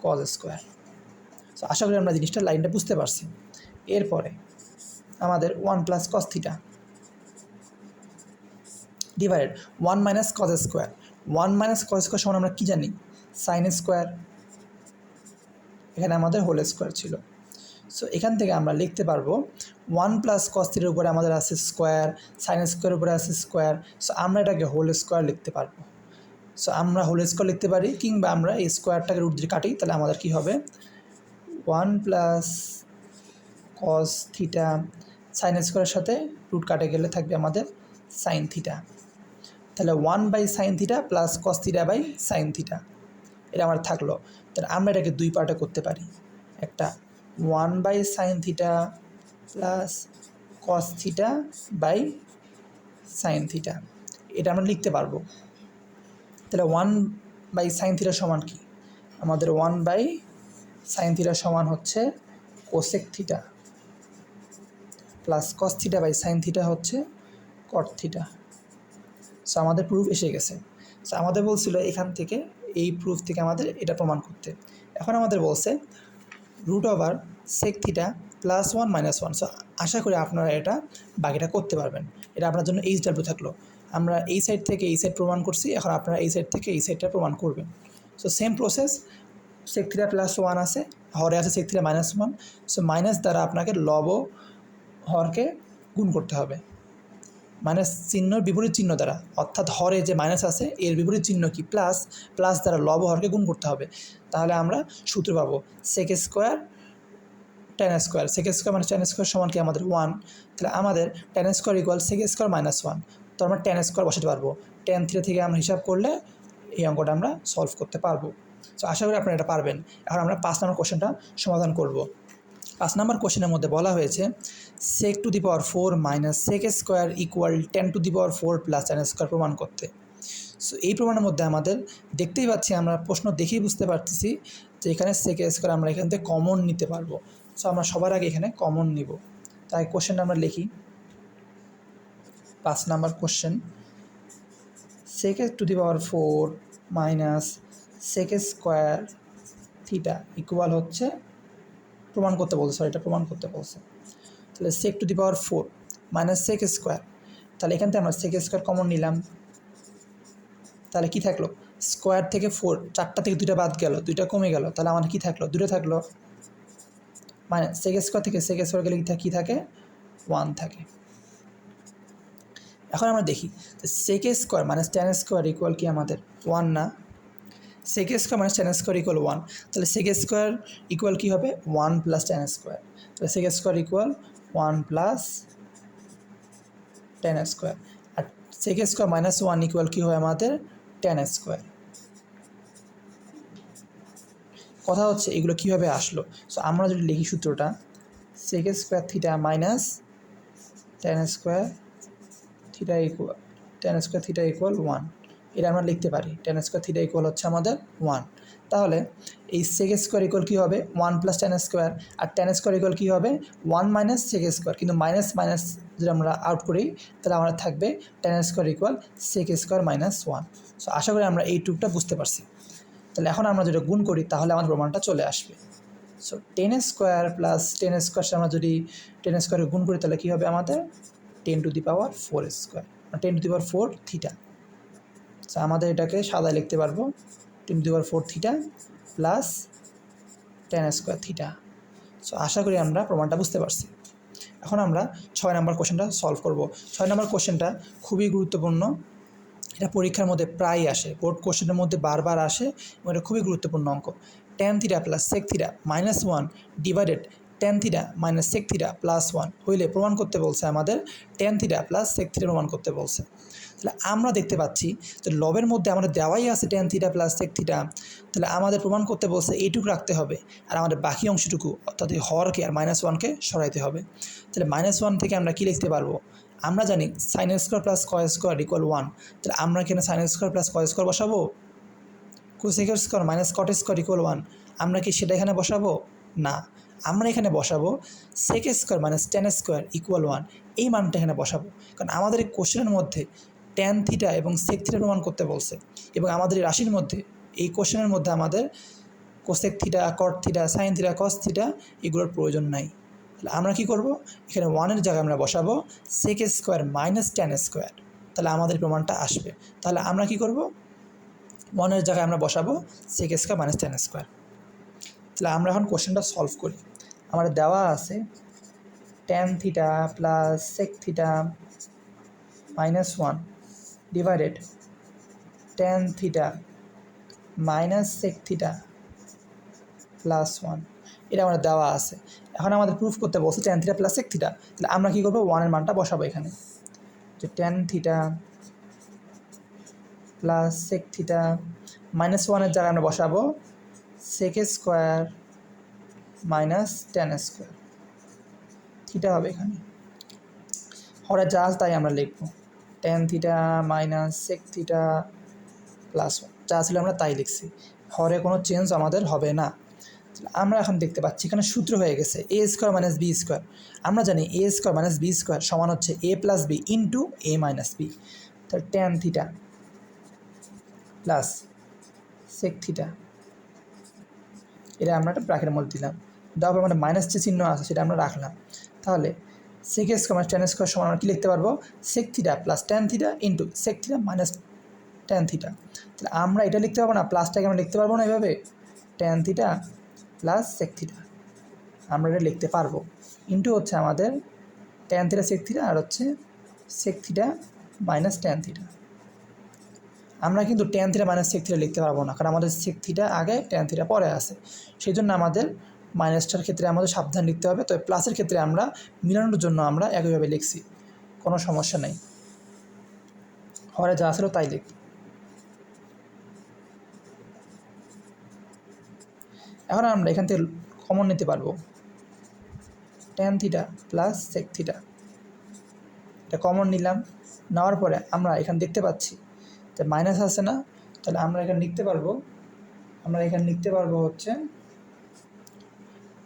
cos স্কোয়ার। তো আশা করি আমরা জিনিসটা লাইনটা বুঝতে পারছি। এরপরে আমাদের 1 + cos theta divided 1 - cos square. 1 - cos square সমান আমরা কী জানি, সাইন স্কোয়ার। এখানে আমাদের হোল স্কোয়ার ছিল। সো এখান থেকে আমরা লিখতে পারবো 1 + cos থিটার উপরে আমাদের আছে স্কোয়ার, সাইন স্কোয়ারের উপরে আছে স্কোয়ার। সো আমরা এটাকে হোল স্কোয়ার লিখতে পারবো। সো আমরা হোল স্কোয়ার লিখতে পারি, কিংবা আমরা এই স্কোয়ারটাকে রুট দিয়ে কাটি। তাহলে আমাদের কী হবে, 1 + cos থিটা সাইন স্কোয়ারের সাথে রুট কাটে গেলে থাকবে আমাদের সাইন থিটা। তাহলে 1/sin theta plus cos theta by sine theta এটা আমার থাকলো। তাহলে আমরা এটাকে দুই পার্টে করতে পারি। একটা 1/sin theta plus cos theta by sine theta এটা আমরা লিখতে পারবো। তাহলে 1/sin থিটা সমান কি, আমাদের 1/sin থিটা সমান হচ্ছে cosec theta plus cos theta by sine theta হচ্ছে কট থিটা। সো আমাদের প্রুফ এসে গেছে। সো আমাদের বলছিল এখান থেকে এই প্রুফ থেকে আমাদের এটা প্রমাণ করতে। এখন আমাদের বলছে root over sec theta plus 1 - 1। So আশা করি আপনারা এটা বাকিটা করতে পারবেন। এটা আপনার জন্য HW থাকলো। আমরা এই সাইড থেকে এই সাইড প্রমাণ করছি, এখন আপনারা এই সাইড থেকে এই সাইডটা প্রমাণ করবেন। So same process, sec theta plus 1 আছে, হরে আছে sec theta minus 1। So minus দ্বারা আপনাকে লব হরকে গুণ করতে হবে, মাইনাস চিহ্ন বিপরীত চিহ্ন দ্বারা, অর্থাৎ হরে যে মাইনাস আছে এর বিপরীত চিহ্ন কি প্লাস, প্লাস দ্বারা লব হরকে গুণ করতে হবে। তাহলে আমরা সূত্র পাবো sec square tan square. Sec square মানে ট্যান স্কোয়ার সমান কি আমাদের 1। তাহলে আমাদের tan square equal sec square minus 1। তো আমরা ট্যান স্কোয়ার বসাতে পারবো। ট্যান থিটা থেকে আমরা হিসাব করলে এই অঙ্কটা আমরা সলভ করতে পারবো। তো আশা করি আপনারা এটা পারবেন। এখন আমরা 5 নম্বর কোশ্চেনটা সমাধান করব। 5 নম্বর কোশ্চেনের মধ্যে বলা হয়েছে sec to the power 4 minus sec square equal 10 to the power 4 plus tan square প্রমাণ করতে। সো এই প্রমাণের মধ্যে আমাদের দেখতেই পাচ্ছি, আমরা প্রশ্ন দেখেই বুঝতে পারতেছি যে এখানে সেক স্কোয়ার আমরা এখান থেকে কমন নিতে পারবো। সো আমরা সবার আগে এখানে কমন নিব। তাই কোশ্চেনটা আমরা লিখি। 5 number question, sec to the power 4 minus sec square theta equal হচ্ছে, প্রমাণ করতে বলছে, এটা প্রমাণ করতে বলছে। তাহলে sec to the power 4 minus sec square, তাহলে এখান থেকে আমরা sec স্কোয়ার কমন নিলাম, তাহলে কি থাকলো, স্কোয়ার থেকে 4, 4টা থেকে 2টা বাদ গেল, 2টা কমে গেল, তাহলে আমাদের কি থাকলো, 2টা থাকলো, মানে sec স্কোয়ার থেকে sec স্কোয়ার গেলে কি থাকে, 1 থাকে। এখন আমরা দেখি sec square minus tan square equal কি আমাদের 1 না, sec square minus tan square equal 1, তাহলে sec স্কোয়ার ইকুয়াল কী হবে 1 প্লাস tan স্কোয়ার, তাহলে sec square equal 1 plus tan square, আর sec স্কোয়ার মাইনাস 1 ইকুয়াল কী হয় আমাদের tan স্কোয়ার। কথা হচ্ছে এগুলো কীভাবে আসলো, সো আমরা যদি লিখি সূত্রটা sec square theta minus tan square theta equal theta equal 1, এটা আমরা লিখতে পারি tan স্কোয়ার থিটা ইকুয়াল হচ্ছে আমাদের 1। তাহলে এই sec স্কোয়ার ইকুয়াল কী হবে 1 প্লাস tan স্কোয়ার, আর tan স্কোয়ার ইকুয়াল কী হবে 1 মাইনাস sec স্কোয়ার, কিন্তু মাইনাস মাইনাস যদি আমরা আউট করি তাহলে আমরা থাকবে tan square equal sec square minus 1। So আশা করি আমরা এই টুকটা বুঝতে পারছি। তাহলে এখন আমরা যদি গুণ করি তাহলে আমাদের প্রমাণটা চলে আসবে। So tan square plus tan square আমরা যদি tan স্কোয়ারে গুণ করি তাহলে কী হবে আমাদের 10 to the power 4 square, 10 to the power 4 theta. So আমাদের এটাকে সাদায় লিখতে পারবো 10 to the power 4 theta plus tan square theta. So আশা করি আমরা প্রমাণটা বুঝতে পারছি। এখন আমরা 6 নম্বর কোশ্চেনটা সলভ করব। 6 নম্বর কোশ্চেনটা খুবই গুরুত্বপূর্ণ, এটা পরীক্ষার মধ্যে প্রায় আসে, বোর্ড কোশ্চেনের মধ্যে বারবার আসে এবং এটা খুবই গুরুত্বপূর্ণ অঙ্ক। tan theta plus sec theta minus 1 divided tan theta minus sec theta plus 1 হইলে প্রমাণ করতে বলছে আমাদের tan theta plus sec theta প্রমাণ করতে বলছে। তাহলে আমরা দেখতে পাচ্ছি যে লবের মধ্যে আমাদের দেওয়াই আছে tan theta plus sec theta, তাহলে আমাদের প্রমাণ করতে বলছে এইটুকু রাখতে হবে, আর আমাদের বাকি অংশটুকু অর্থাৎ হরকে আর মাইনাস 1কে সরাইতে হবে। তাহলে মাইনাস 1 থেকে আমরা কী লিখতে পারবো, আমরা জানি সাইন স্কোয়ার প্লাস কয় স্কোয়ার ইকুয়াল 1, তাহলে আমরা এখানে সাইন স্কোয়ার প্লাস কয় স্কোয়ার বসাবো, cosec square minus cot square equal 1, আমরা কি সেটা এখানে বসাবো না, আমরা এখানে বসাবো sec square minus tan square equal 1, এই মানটা এখানে বসাবো। কারণ আমাদের এই কোশ্চেনের মধ্যে tan থিটা এবং sec থিটা প্রমাণ করতে বলছে, এবং আমাদের এই রাশির মধ্যে এই কোশ্চেনের মধ্যে আমাদের cosec theta, cot theta, sine theta, cos theta এগুলোর প্রয়োজন নাই। তাহলে আমরা কি করব, এখানে 1-এর জায়গায় আমরা বসাবো sec square minus tan square, তাহলে আমাদের প্রমাণটা আসবে। তাহলে আমরা কি করব, 1-এর জায়গায় আমরা বসাবো sec square minus tan square. তাহলে আমরা এখন কোশ্চেনটা সলভ করি। আমাদের দেওয়া আছে tan theta plus sec theta minus 1 divided tan theta minus sec theta plus 1, এটা আমাদের দেওয়া আছে। এখন আমাদের প্রুফ করতে বলছে tan theta plus sec theta, তাহলে আমরা কী করবো 1-এর মানটা বসাবো এখানে, যে tan theta plus sec theta minus 1-এর জায়গায় আমরা বসাবো sec square minus tan square, theta হবে এখানে, হরে যা আছে তাই আমরা লিখবো tan theta minus sec theta plus 1, যা ছিল আমরা তাই লিখছি, হরে কোনো চেঞ্জ আমাদের হবে না। আমরা এখন দেখতে পাচ্ছি এখানে সূত্র হয়ে গেছে a square minus B square. আমরা জানি a square minus B square সমান হচ্ছে a plus b into a minus b, তাহলে tan theta plus sec theta, এটা আমরা একটা ব্র্যাকেটের মধ্যে দিলাম, দেওয়ার পর আমাদের মাইনাস যে চিহ্ন আছে সেটা আমরা রাখলাম। তাহলে sec square minus tan square সমান আমরা কী লিখতে পারবো, sec theta plus tan theta into sec theta minus tan theta. তাহলে আমরা এটা লিখতে পারবো না, প্লাসটাকে আমরা লিখতে পারবো না এভাবে tan theta plus sec theta, আমরা এটা লিখতে পারবো, ইন্টু হচ্ছে আমাদের tan থিটা sec থিটা আর হচ্ছে sec theta minus tan theta. আমরা কিন্তু tan theta minus sec theta লিখতে পারবো না, কারণ আমাদের sec থিটা আগে tan থিটা পরে আছে, সেই জন্য আমাদের মাইনাসটার ক্ষেত্রে আমাদের সাবধান লিখতে হবে। তবে প্লাসের ক্ষেত্রে আমরা মিলানোর জন্য আমরা একইভাবে লিখছি, কোনো সমস্যা নেই, হরে যা আসলো তাই লিখ। এখন আমরা এখান থেকে কমন নিতে পারবো tan theta plus sec theta, এটা কমন নিলাম, নেওয়ার পরে আমরা এখানে দেখতে পাচ্ছি যে মাইনাস আছে না, তাহলে আমরা এখানে লিখতে পারবো হচ্ছে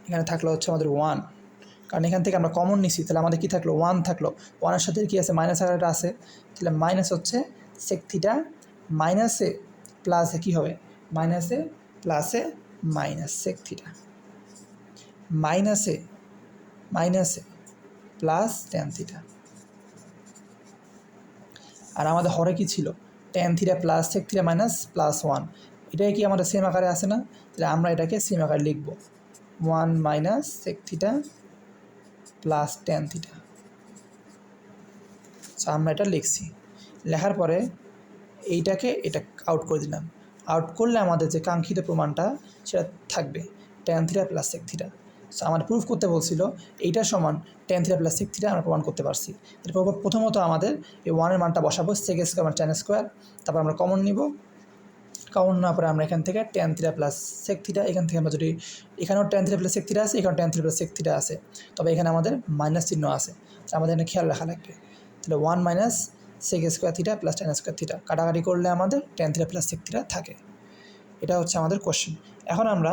এখানে থাকলে হচ্ছে আমাদের 1, কারণ এখান থেকে আমরা কমন নিছি, তাহলে আমাদের কী থাকলো 1 থাকলো, 1-এর সাথে কী আছে মাইনাস আকারটা আছে, তাহলে মাইনাস হচ্ছে সেক থিটা মাইনাসে প্লাসে কী হবে মাইনাসে প্লাসে মাইনাস সেক থিটা মাইনাসে প্লাস ট্যান থিটা। আর আমাদের হরে কী ছিল tan theta plus sec theta minus plus 1, এটাই কি আমাদের সেম আকারে আছে না, তাহলে আমরা এটাকে সেম আকারে লিখব 1 minus sec theta plus tan theta. So আমরা এটা লিখছি, লেখার পরে এইটাকে এটা আউট করে দিলাম, আউট করলে আমাদের যে কাঙ্ক্ষিত প্রমাণটা সেটা থাকবে tan theta plus sec theta. So আমাদের প্রুফ করতে বলছিল এইটা সমান tan theta plus sec theta, আমরা প্রমাণ করতে পারছি। এরপর প্রথমত আমাদের এই 1-এর মানটা বসাবো, সেক স্কোয়ার মানে ট্যান স্কোয়ার, তারপর আমরা কমন নিব, কমন নেওয়ার পরে আমরা এখান থেকে tan theta plus sec theta, এখান থেকে আমরা যদি এখানেও tan theta plus sec theta আছে, এখানেও tan theta plus sec theta আছে, তবে এখানে আমাদের মাইনাস চিহ্ন আছে, আমাদের এখানে খেয়াল রাখা লাগবে। তাহলে 1 minus sec square theta plus tan square theta কাটাকাটি করলে আমাদের tan theta plus sec theta থাকে। এটা হচ্ছে আমাদের কোশ্চেন। এখন আমরা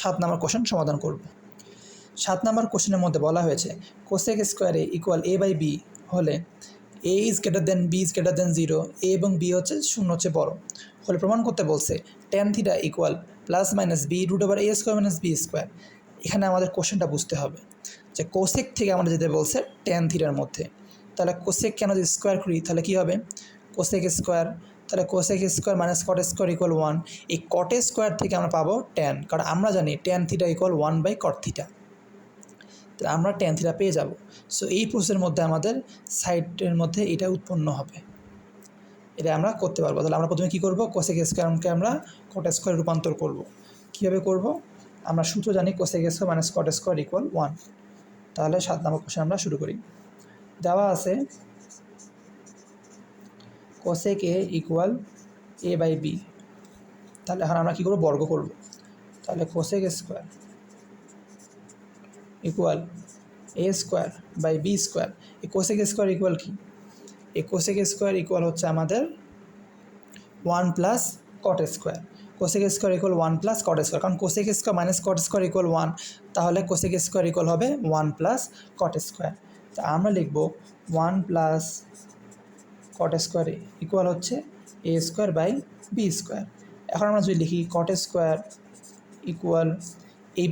7 নম্বর কোশ্চেন সমাধান করব। 7 নম্বর কোশ্চেনের মধ্যে বলা হয়েছে কোসেক স্কোয়ারে ইকুয়াল a বাই বি হলে a is greater than b is greater than 0, a এবং b হচ্ছে 0 হচ্ছে বড় হলে প্রমাণ করতে বলছে tan theta equal plus minus b root over a square minus b square. এখানে আমাদের কোশ্চেনটা বুঝতে হবে যে কোসেক থেকে আমরা যেতে বলছে ট্যান থিটার মধ্যে, তাহলে কোসেক কেন যদি স্কোয়ার করি তাহলে কী হবে কোসেক স্কোয়ার, তাহলে cosec square minus cot square equal 1, এই কট স্কোয়ার থেকে আমরা পাবো ট্যান, কারণ আমরা জানি tan theta equal 1 by cot theta, তাহলে আমরা ট্যান থিটা পেয়ে যাব। সো এই প্রসেসের মধ্যে আমাদের সাইডের মধ্যে এটা উৎপন্ন হবে, এটা আমরা করতে পারবো। তাহলে আমরা প্রথমে কী করবো কোসেক স্কোয়ারকে আমরা কট স্কোয়ারে রূপান্তর করব। কীভাবে করব, আমরা সূত্র জানি cosec square minus cot square equal 1। তাহলে 7 নম্বর কোশ্চেন আমরা শুরু করি। দেওয়া আছে cosec A equal A by B, তাহলে এখন আমরা কী করবো বর্গ করব। তাহলে cosec square equal A square by B square, এই কোসেক স্কোয়ার ইকুয়াল কি, এই কোসেক স্কোয়ার ইকুয়াল হচ্ছে আমাদের 1 plus cot square, cosec square equal 1 plus cot square, কারণ cosec square minus cot square equal 1, তাহলে কোসেক স্কোয়ার ইকুয়াল হবে 1 প্লাস কট স্কোয়ার। তা আমরা লিখব 1 প্লাস কট স্কোয়ার ইকুয়াল হচ্ছে এ স্কোয়ার বাই বি স্কোয়ার। এখন আমরা যদি লিখি কট স্কোয়ার ইকুয়াল এই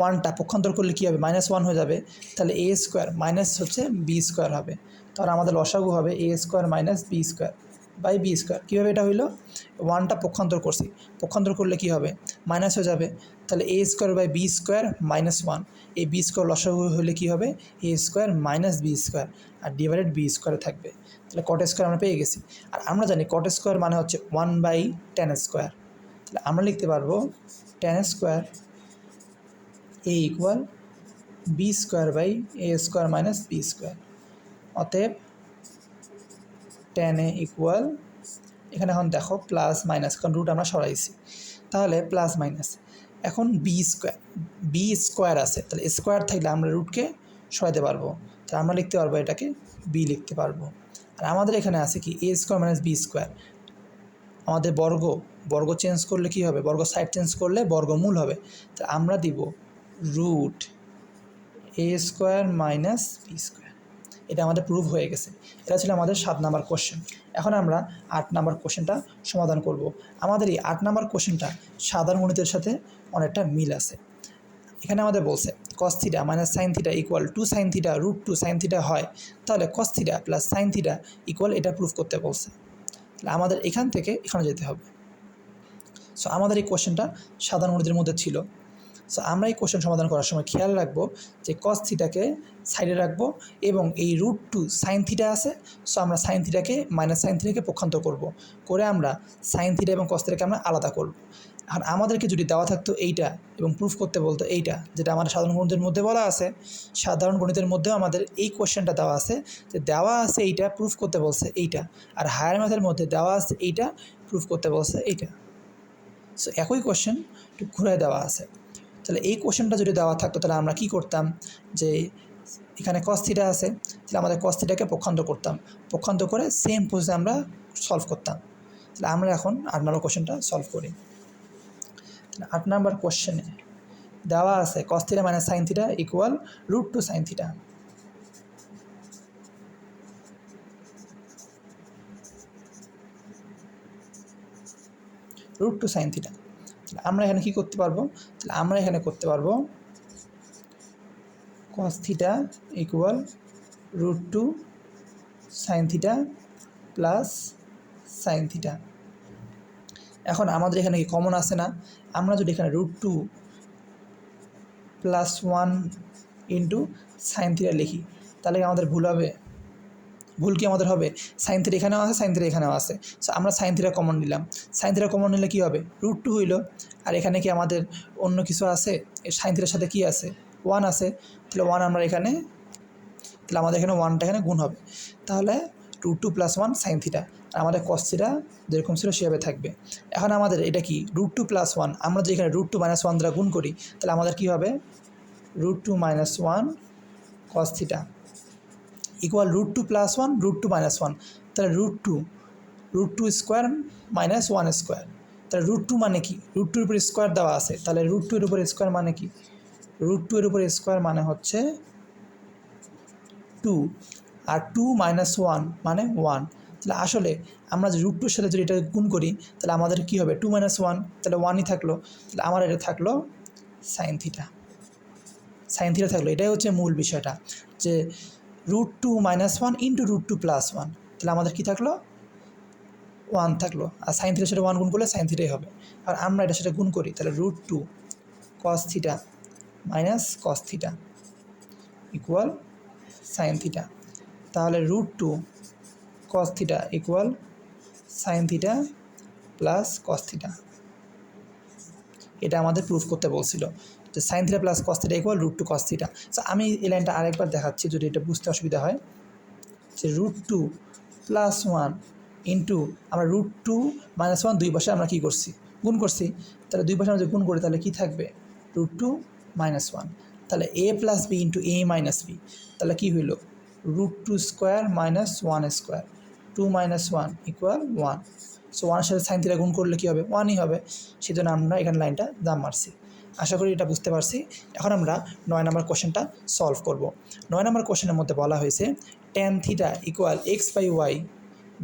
1টা পক্ষান্তর করলে কী হবে -1 হয়ে যাবে, তাহলে এ স্কোয়ার মাইনাস হচ্ছে বি স্কোয়ার হবে, তাহলে আমাদের লসাগু হবে A square minus B square by B square. কীভাবে এটা হইলো 1টা পক্ষান্তর করছি, পক্ষান্তর করলে কী হবে মাইনাস হয়ে যাবে, তাহলে A square by B square -1, এই বি স্কোয়ার লসাগু হলে কী হবে A square minus B square R divided B স্কোয়ারে থাকবে, তাহলে কট স্কোয়ার আমরা পেয়ে গেছি। আর আমরা জানি কট স্কোয়ার মানে হচ্ছে 1 বাই ট্যান স্কোয়ার, তাহলে আমরা লিখতে পারবো tan square a equal B square by a square minus B square. অতএব ট্যান এ ইকুয়াল, এখানে এখন দেখো প্লাস মাইনাস, কারণ রুট আমরা সরাইছি, তাহলে প্লাস মাইনাস, এখন বি স্কোয়ার আছে, তাহলে স্কোয়ার থাকলে আমরা রুটকে সরাইতে পারবো, তাহলে আমরা লিখতে পারবো এটাকে বি লিখতে পারবো। আর আমাদের এখানে আছে কি এ স্কোয়ার মাইনাস বি স্কোয়ার, আমাদের বর্গ চেঞ্জ করলে কি হবে, বর্গ সাইড চেঞ্জ করলে বর্গমূল হবে, তা আমরা দিব রুট এ স্কোয়ার মাইনাস বি স্কোয়ার। এটা আমাদের প্রুভ হয়ে গেছে। এটা ছিল আমাদের 7 নম্বর কোশ্চেন। এখন আমরা 8 নম্বর কোশ্চেনটা সমাধান করব। আমাদের এই 8 নম্বর কোশ্চেনটা সাধারণ গণিতের সাথে অনেকটা মিল আছে। এখানে আমাদের বলছে cos theta minus sine theta equal 2 sine theta root 2 sine theta হয়, তাহলে cos theta plus sine theta equal এটা প্রুভ করতে বলছে। তাহলে আমাদের এখান থেকে এখানে যেতে হবে। সো আমাদের এই কোশ্চেনটা সাধারণ গণিতের মধ্যে ছিল। সো আমরা এই কোশ্চেন সমাধান করার সময় খেয়াল রাখবো যে কস থিটাকে সাইডে রাখবো এবং এই রুট 2 সাইন থিটা আছে, সো আমরা সাইন থিটাকে মাইনাস সাইন থিটাকে পক্ষান্তর করে আমরা সাইন থিটা এবং কস থিটাকে আমরা আলাদা করব। এখন আমাদেরকে যদি দেওয়া থাকতো এইটা এবং প্রুফ করতে বলতো এইটা, যেটা আমাদের সাধারণ গণিতের মধ্যে বলা আছে, সাধারণ গণিতের মধ্যেও আমাদের এই কোশ্চেনটা দেওয়া আছে যে দেওয়া আছে এইটা প্রুফ করতে বলছে এইটা, আর হায়ার ম্যাথের মধ্যে দেওয়া আছে এইটা প্রুফ করতে বলছে এইটা। সো একই কোশ্চেন একটু ঘুরায় দেওয়া আছে। তাহলে এই কোশ্চেনটা যদি দেওয়া থাকতো তাহলে আমরা কি করতাম, যে এখানে কস থিটা আছে, তাহলে আমাদের কস থিটাকে পক্ষান্তর করতাম, পক্ষান্তর করে সেম প্রসেসে আমরা সলভ করতাম। তাহলে আমরা এখন 8 নম্বর কোশ্চেনটা সলভ করি। তাহলে 8 নম্বর কোশ্চেনে দেওয়া আছে কস theta minus sine theta equal √2 sine theta. √2 sine theta. আমরা এখানে কি করতে পারবো? তাহলে আমরা এখানে করতে পারবো কস theta equal √2 sine theta plus sine theta. এখন আমাদের এখানে কি কমন আছে না? আমরা যদি এখানে √2 + 1 ইন্টু সাইন থিটা লিখি তাহলে কি আমাদের ভুল হবে? ভুল কি আমাদের হবে? সাইন থিটা এখানেও আছে, সাইন থিটা এখানেও আছে। সো আমরা সাইন থিটা কমন নিলাম। সাইন থিটা কমন নিলে কী হবে? √2 হইল। আর এখানে কি আমাদের অন্য কিছু আছে? এই সাইন থিটার সাথে কী আছে? 1 আছে। তাহলে 1 আমরা এখানে, তাহলে আমাদের এখানে 1টা এখানে গুণ হবে। তাহলে √2 + 1 সাইন থিটা। আর আমাদের কস থিটা যেরকম ছিল সেভাবে থাকবে। এখন আমাদের এটা কি √2 + 1, আমরা যদি এখানে √2 - 1 দ্বারা গুণ করি তাহলে আমাদের কী হবে? √2 - 1 কস থিটা ইকুয়াল √2 + 1 √2 - 1। তাহলে √2 স্কোয়ার মাইনাস 1 স্কোয়ার। তাহলে √2 মানে কি? √2 এর উপর স্কোয়ার দেওয়া আছে, তাহলে √2 এর উপর স্কোয়ার মানে কি? √2 এর উপর স্কোয়ার মানে হচ্ছে 2, আর 2 - 1 মানে 1। তাহলে আসলে আমরা যে √2 এর সাথে যদি এটা গুণ করি তাহলে আমাদের কী হবে? 2 - 1, তাহলে 1ই থাকলো। তাহলে আমার এটা থাকলো সাইন থিটা। সাইন থিটা থাকলো। এটাই হচ্ছে মূল বিষয়টা, যে √2 - 1 ইন্টু √2 + 1। তাহলে আমাদের কী থাকলো? 1 থাকলো। আর সাইন থিটার সাথে 1 গুণ করলে সাইন থিটাই হবে। আর আমরা এটার সাথে গুণ করি তাহলে √2 cos theta minus cos theta equal sine theta. তাহলে √2 cos theta equal sine theta plus cos theta. এটা আমাদের প্রুফ করতে বলছিল যে sign theta plus cos theta equal √2 cos theta. So আমি এই লাইনটা আরেকবার দেখাচ্ছি যদি এটা বুঝতে অসুবিধা হয়, যে √2 + 1 ইন্টু আমরা √2 - 1 দুই পাশে আমরা কী করছি? গুণ করছি। তাহলে দুই পাশে আমরা যদি গুণ করি তাহলে কী থাকবে? √2 - 1। তাহলে a + b into a - b, তাহলে কী হইল? √2 square minus 1 square, 2 - 1 equal 1। So 1 এর সাথে সাইন থিটা গুণ করলে কী হবে? 1ই হবে। সেই জন্য আমরা এখানে লাইনটা দাম মারছি। আশা করি এটা বুঝতে পারছি। এখন আমরা 9 নম্বর কোশ্চেনটা সলভ করব। 9 নম্বর কোশ্চেনের মধ্যে বলা হয়েছে tan থিটা ইকুয়াল x/y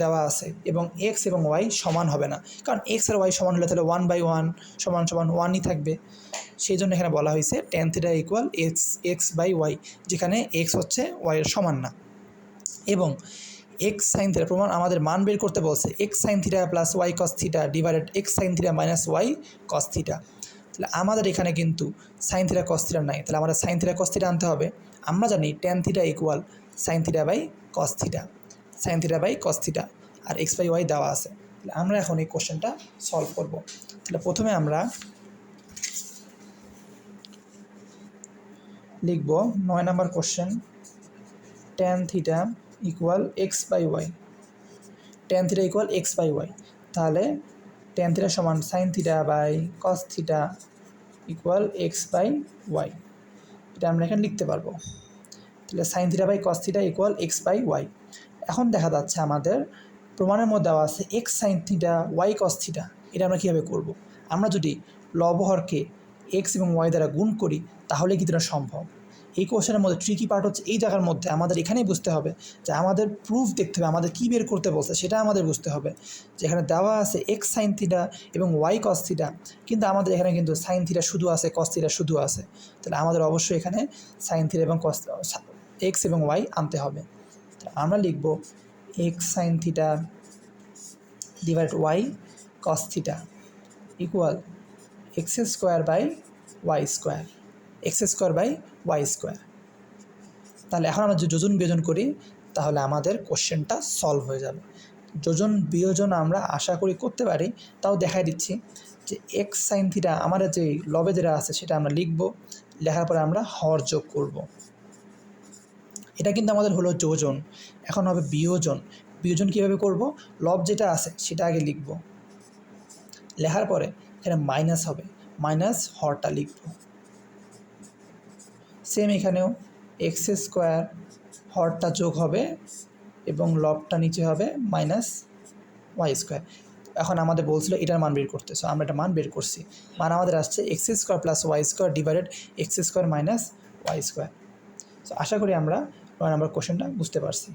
দেওয়া আছে এবং x এবং y সমান হবে না, কারণ x আর y সমান হলে তাহলে 1/1 সমান সমান 1ই থাকবে। সেই জন্য এখানে বলা হয়েছে tan থিটা ইকুয়াল x/y, যেখানে x হচ্ছে y এর সমান না। এবং x সাইন থিটা প্রমাণ আমাদের মান বের করতে বলছে x sine theta plus y cos theta divided x sine theta minus y cos theta. তাহলে আমাদের এখানে কিন্তু সাইন থিটা cos থিটা নাই, তাহলে আমাদের সাইন থিটা cos থিটা আনতে হবে। আমরা জানি tan theta equal sine theta by cos theta, sine theta by cos theta, আর x/y দেওয়া আছে। তাহলে আমরা এখন এই কোশ্চেনটা সলভ করব। তাহলে প্রথমে আমরা লিখব 9 নম্বর question, tan theta equal x/y, tan theta equal x/y। তাহলে tan থিটা সমান sine theta by cos theta equal x/y। এটা আমরা এখানে লিখতে পারবো। তাহলে sine theta by cos theta equal x/y। এখন দেখা যাচ্ছে আমাদের প্রমাণের মধ্যে দেওয়া আছে x sine theta y cos theta. এটা আমরা কীভাবে করব? আমরা যদি লবহরকে x এবং y দ্বারা গুণ করি তাহলে কি এটা সম্ভব? এই কোশ্চেনের মধ্যে ট্রিকি পার্ট হচ্ছে এই জায়গার মধ্যে আমাদের এখানেই বুঝতে হবে যে আমাদের প্রুফ দেখতে হবে, আমাদের কী বের করতে বলছে সেটা আমাদের বুঝতে হবে। যেখানে দেওয়া আছে x সাইন থিটা এবং y cos থিটা, কিন্তু আমাদের এখানে কিন্তু সাইন থিটা শুধু আছে, cos থিটা শুধু আছে। তাহলে আমাদের অবশ্যই এখানে সাইন থিটা এবং x এবং y আনতে হবে। আমরা লিখব x sine theta divide y cos theta equal x square by y square, x square by y square. তাহলে এখন আমরা যদি যোজন বিয়োজন করি তাহলে আমাদের কোশ্চেনটা সলভ হয়ে যাবে। যোজন বিয়োজন আমরা আশা করি করতে পারি, তাও দেখাই দিচ্ছি যে x সাইন থিটা আমাদের যে লবে যেটা আছে সেটা আমরা লিখব, লেখার পরে আমরা হর যোগ করব। এটা কিন্তু আমাদের হলো যোজন। এখন হবে বিয়োজন। বিয়োজন কীভাবে করব? লব যেটা আছে সেটা আগে লিখব, লেখার পরে এখানে মাইনাস হবে, মাইনাস হরটা লিখব। সেম এখানেও এক্স স্কোয়ার হরটা যোগ হবে এবং লবটা নিচে হবে মাইনাস ওয়াই স্কোয়ার। এখন আমাদের বলছিল এটার মান বের করতে, সো আমরা এটা মান বের করছি। মান আমাদের আসছে x square plus y square divided x square minus y square. So আশা করি আমরা 9 নম্বর কোশ্চেনটা বুঝতে পারছি।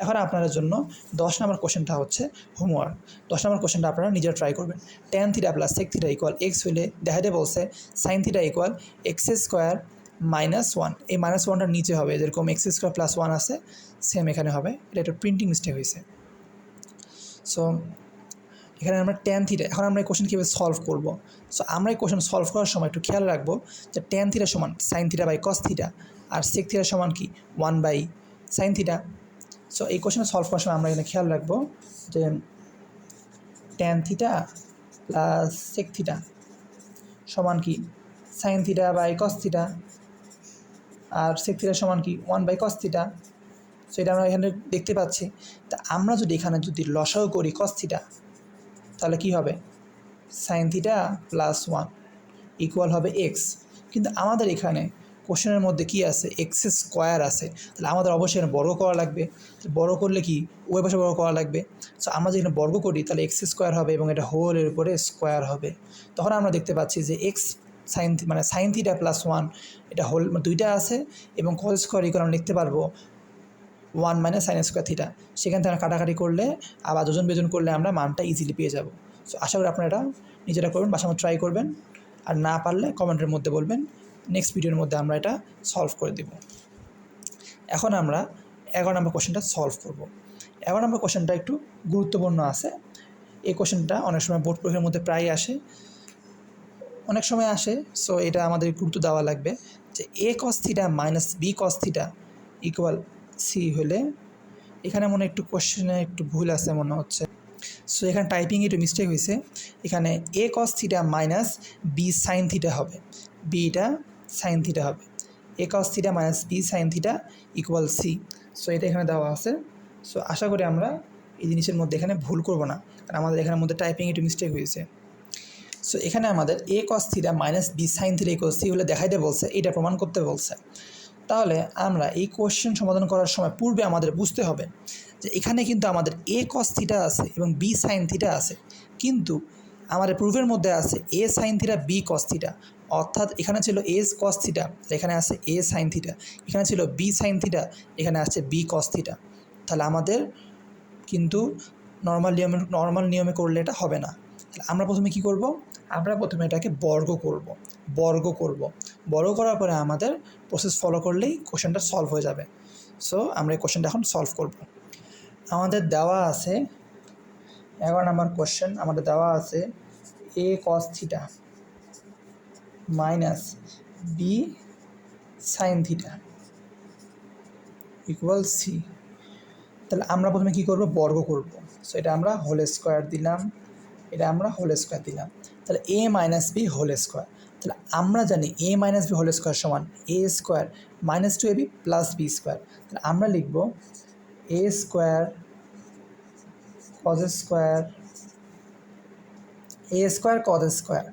এখন আপনাদের জন্য 10 নম্বর কোশ্চেনটা হচ্ছে হোমওয়ার্ক। 10 নম্বর কোশ্চেনটা আপনারা নিজেরা ট্রাই করবেন। Tan theta plus sec theta equal x হলে দেখাতে বলছে sine theta equal x square minus one. এই মাইনাস ওয়ানটার নিচে হবে, যেরকম এক্স স্কোয়ার প্লাস ওয়ান আছে সেম এখানে হবে। এটা একটা প্রিন্টিং মিস্টেক হয়েছে। সো এখানে আমরা ট্যান থিটা, এখন আমরা এই কোশ্চেন কীভাবে সলভ করবো। সো আমরা এই কোশ্চেন সলভ করার সময় একটু খেয়াল রাখবো যে ট্যান থিটা সমান sine theta by cos theta, আর সেক থিটা সমান কি 1 বাই সাইন থিটা। সো এই কোশ্চেন সলভ করার সময় আমরা এখানে খেয়াল রাখবো যে tan theta plus sec theta সমান কি sine theta by cos theta, আর সেক থিটা সমান কি 1 বাই কস থিটা। সো এটা আমরা এখানে দেখতে পাচ্ছি। তা আমরা যদি এখানে যদি লসাগু করি কস থিটা, তাহলে কি হবে সাইন থিটা প্লাস 1 ইকুয়াল হবে এক্স। কিন্তু আমাদের এখানে কোশ্চেনের মধ্যে কি আছে, এক্স স্কোয়ার আছে, তাহলে আমাদের অবশ্যই এখানে বর্গ করা লাগবে। বর্গ করলে কি উভয় পাশে বর্গ করা লাগবে। সো আমরা যদি এখানে বর্গ করি তাহলে এক্স স্কোয়ার হবে এবং এটা হোলের উপরে স্কোয়ার হবে। তখন আমরা দেখতে পাচ্ছি যে এক্স সাইন মানে সাইন থিটা প্লাস 1 এটা হোল দুইটা আছে, এবং কস স্কোয়ার ইকুয়াল আমরা লিখতে পারবো 1 মাইনাস সাইন স্কোয়ার থিটা। সেখান থেকে আমরা কাটাকাটি করলে আবার যোজন বিয়োজন করলে আমরা মানটা ইজিলি পেয়ে যাব। সো আশা করি আপনারা এটা নিজেরা করবেন, বাসায় ট্রাই করবেন, আর না পারলে কমেন্টের মধ্যে বলবেন। নেক্সট ভিডিওর মধ্যে আমরা এটা সলভ করে দেব। এখন আমরা 11 নম্বর কোশ্চেনটা সলভ করব। 11 নম্বর কোশ্চেনটা একটু গুরুত্বপূর্ণ আছে। এই কোশ্চেনটা অনেক সময় বোর্ড পরীক্ষার মধ্যে প্রায় আসে, অনেক সময় আসে। সো এটা আমাদের গুরুত্ব দেওয়া লাগবে যে A cos theta minus B cos theta equal C হলে, এখানে মনে একটু কোশ্চেনে একটু ভুল আছে মনে হচ্ছে। সো এখানে টাইপিং একটু মিস্টেক হয়েছে। এখানে A cos theta minus B sine theta হবে, বিটা সাইন থিটা হবে। A cos theta minus B sine theta equal C. So এটা এখানে দেওয়া আছে। সো আশা করি আমরা এই জিনিসের মধ্যে এখানে ভুল করব না, কারণ আমাদের এখানের মধ্যে টাইপিং একটু মিস্টেক হয়েছে। সো এখানে আমাদের A cos theta minus B sine theta equal C হলে দেখাইতে বলছে, এটা প্রমাণ করতে বলছে। তাহলে আমরা এই কোশ্চেন সমাধান করার সময় পূর্বে আমাদের বুঝতে হবে যে এখানে কিন্তু আমাদের এ কস থিটা আছে এবং বি সাইন থিটা আছে, কিন্তু আমাদের প্রুফের মধ্যে আছে A sine theta B cos theta. অর্থাৎ এখানে ছিল এ কস থিটা, এখানে আছে এ সাইন থিটা, এখানে ছিল বি সাইন থিটা, এখানে আসছে বি কস থিটা। তাহলে আমাদের কিন্তু নর্মাল নিয়মে করলে এটা হবে না। তাহলে আমরা প্রথমে কি করব, আমরা প্রথমে এটাকে বর্গ করব। বর্গ করার পরে আমাদের প্রসেস ফলো করলেই কোশ্চেনটা সলভ হয়ে যাবে। সো আমরা এই কোশ্চেনটা এখন সলভ করব। আমাদের দেওয়া আছে 11 নম্বর কোশ্চেন, আমাদের দেওয়া আছে A cos theta minus B sine theta equal C. তাহলে আমরা প্রথমে কী করব, বর্গ করব। সো এটা আমরা হোল স্কোয়ার দিলাম, এটা আমরা হোল স্কোয়ার দিলাম। তাহলে A minus B whole square. তাহলে আমরা জানি A minus B whole square সমান A square minus 2ab plus B square. তাহলে আমরা লিখব A square cos square, A square cos square,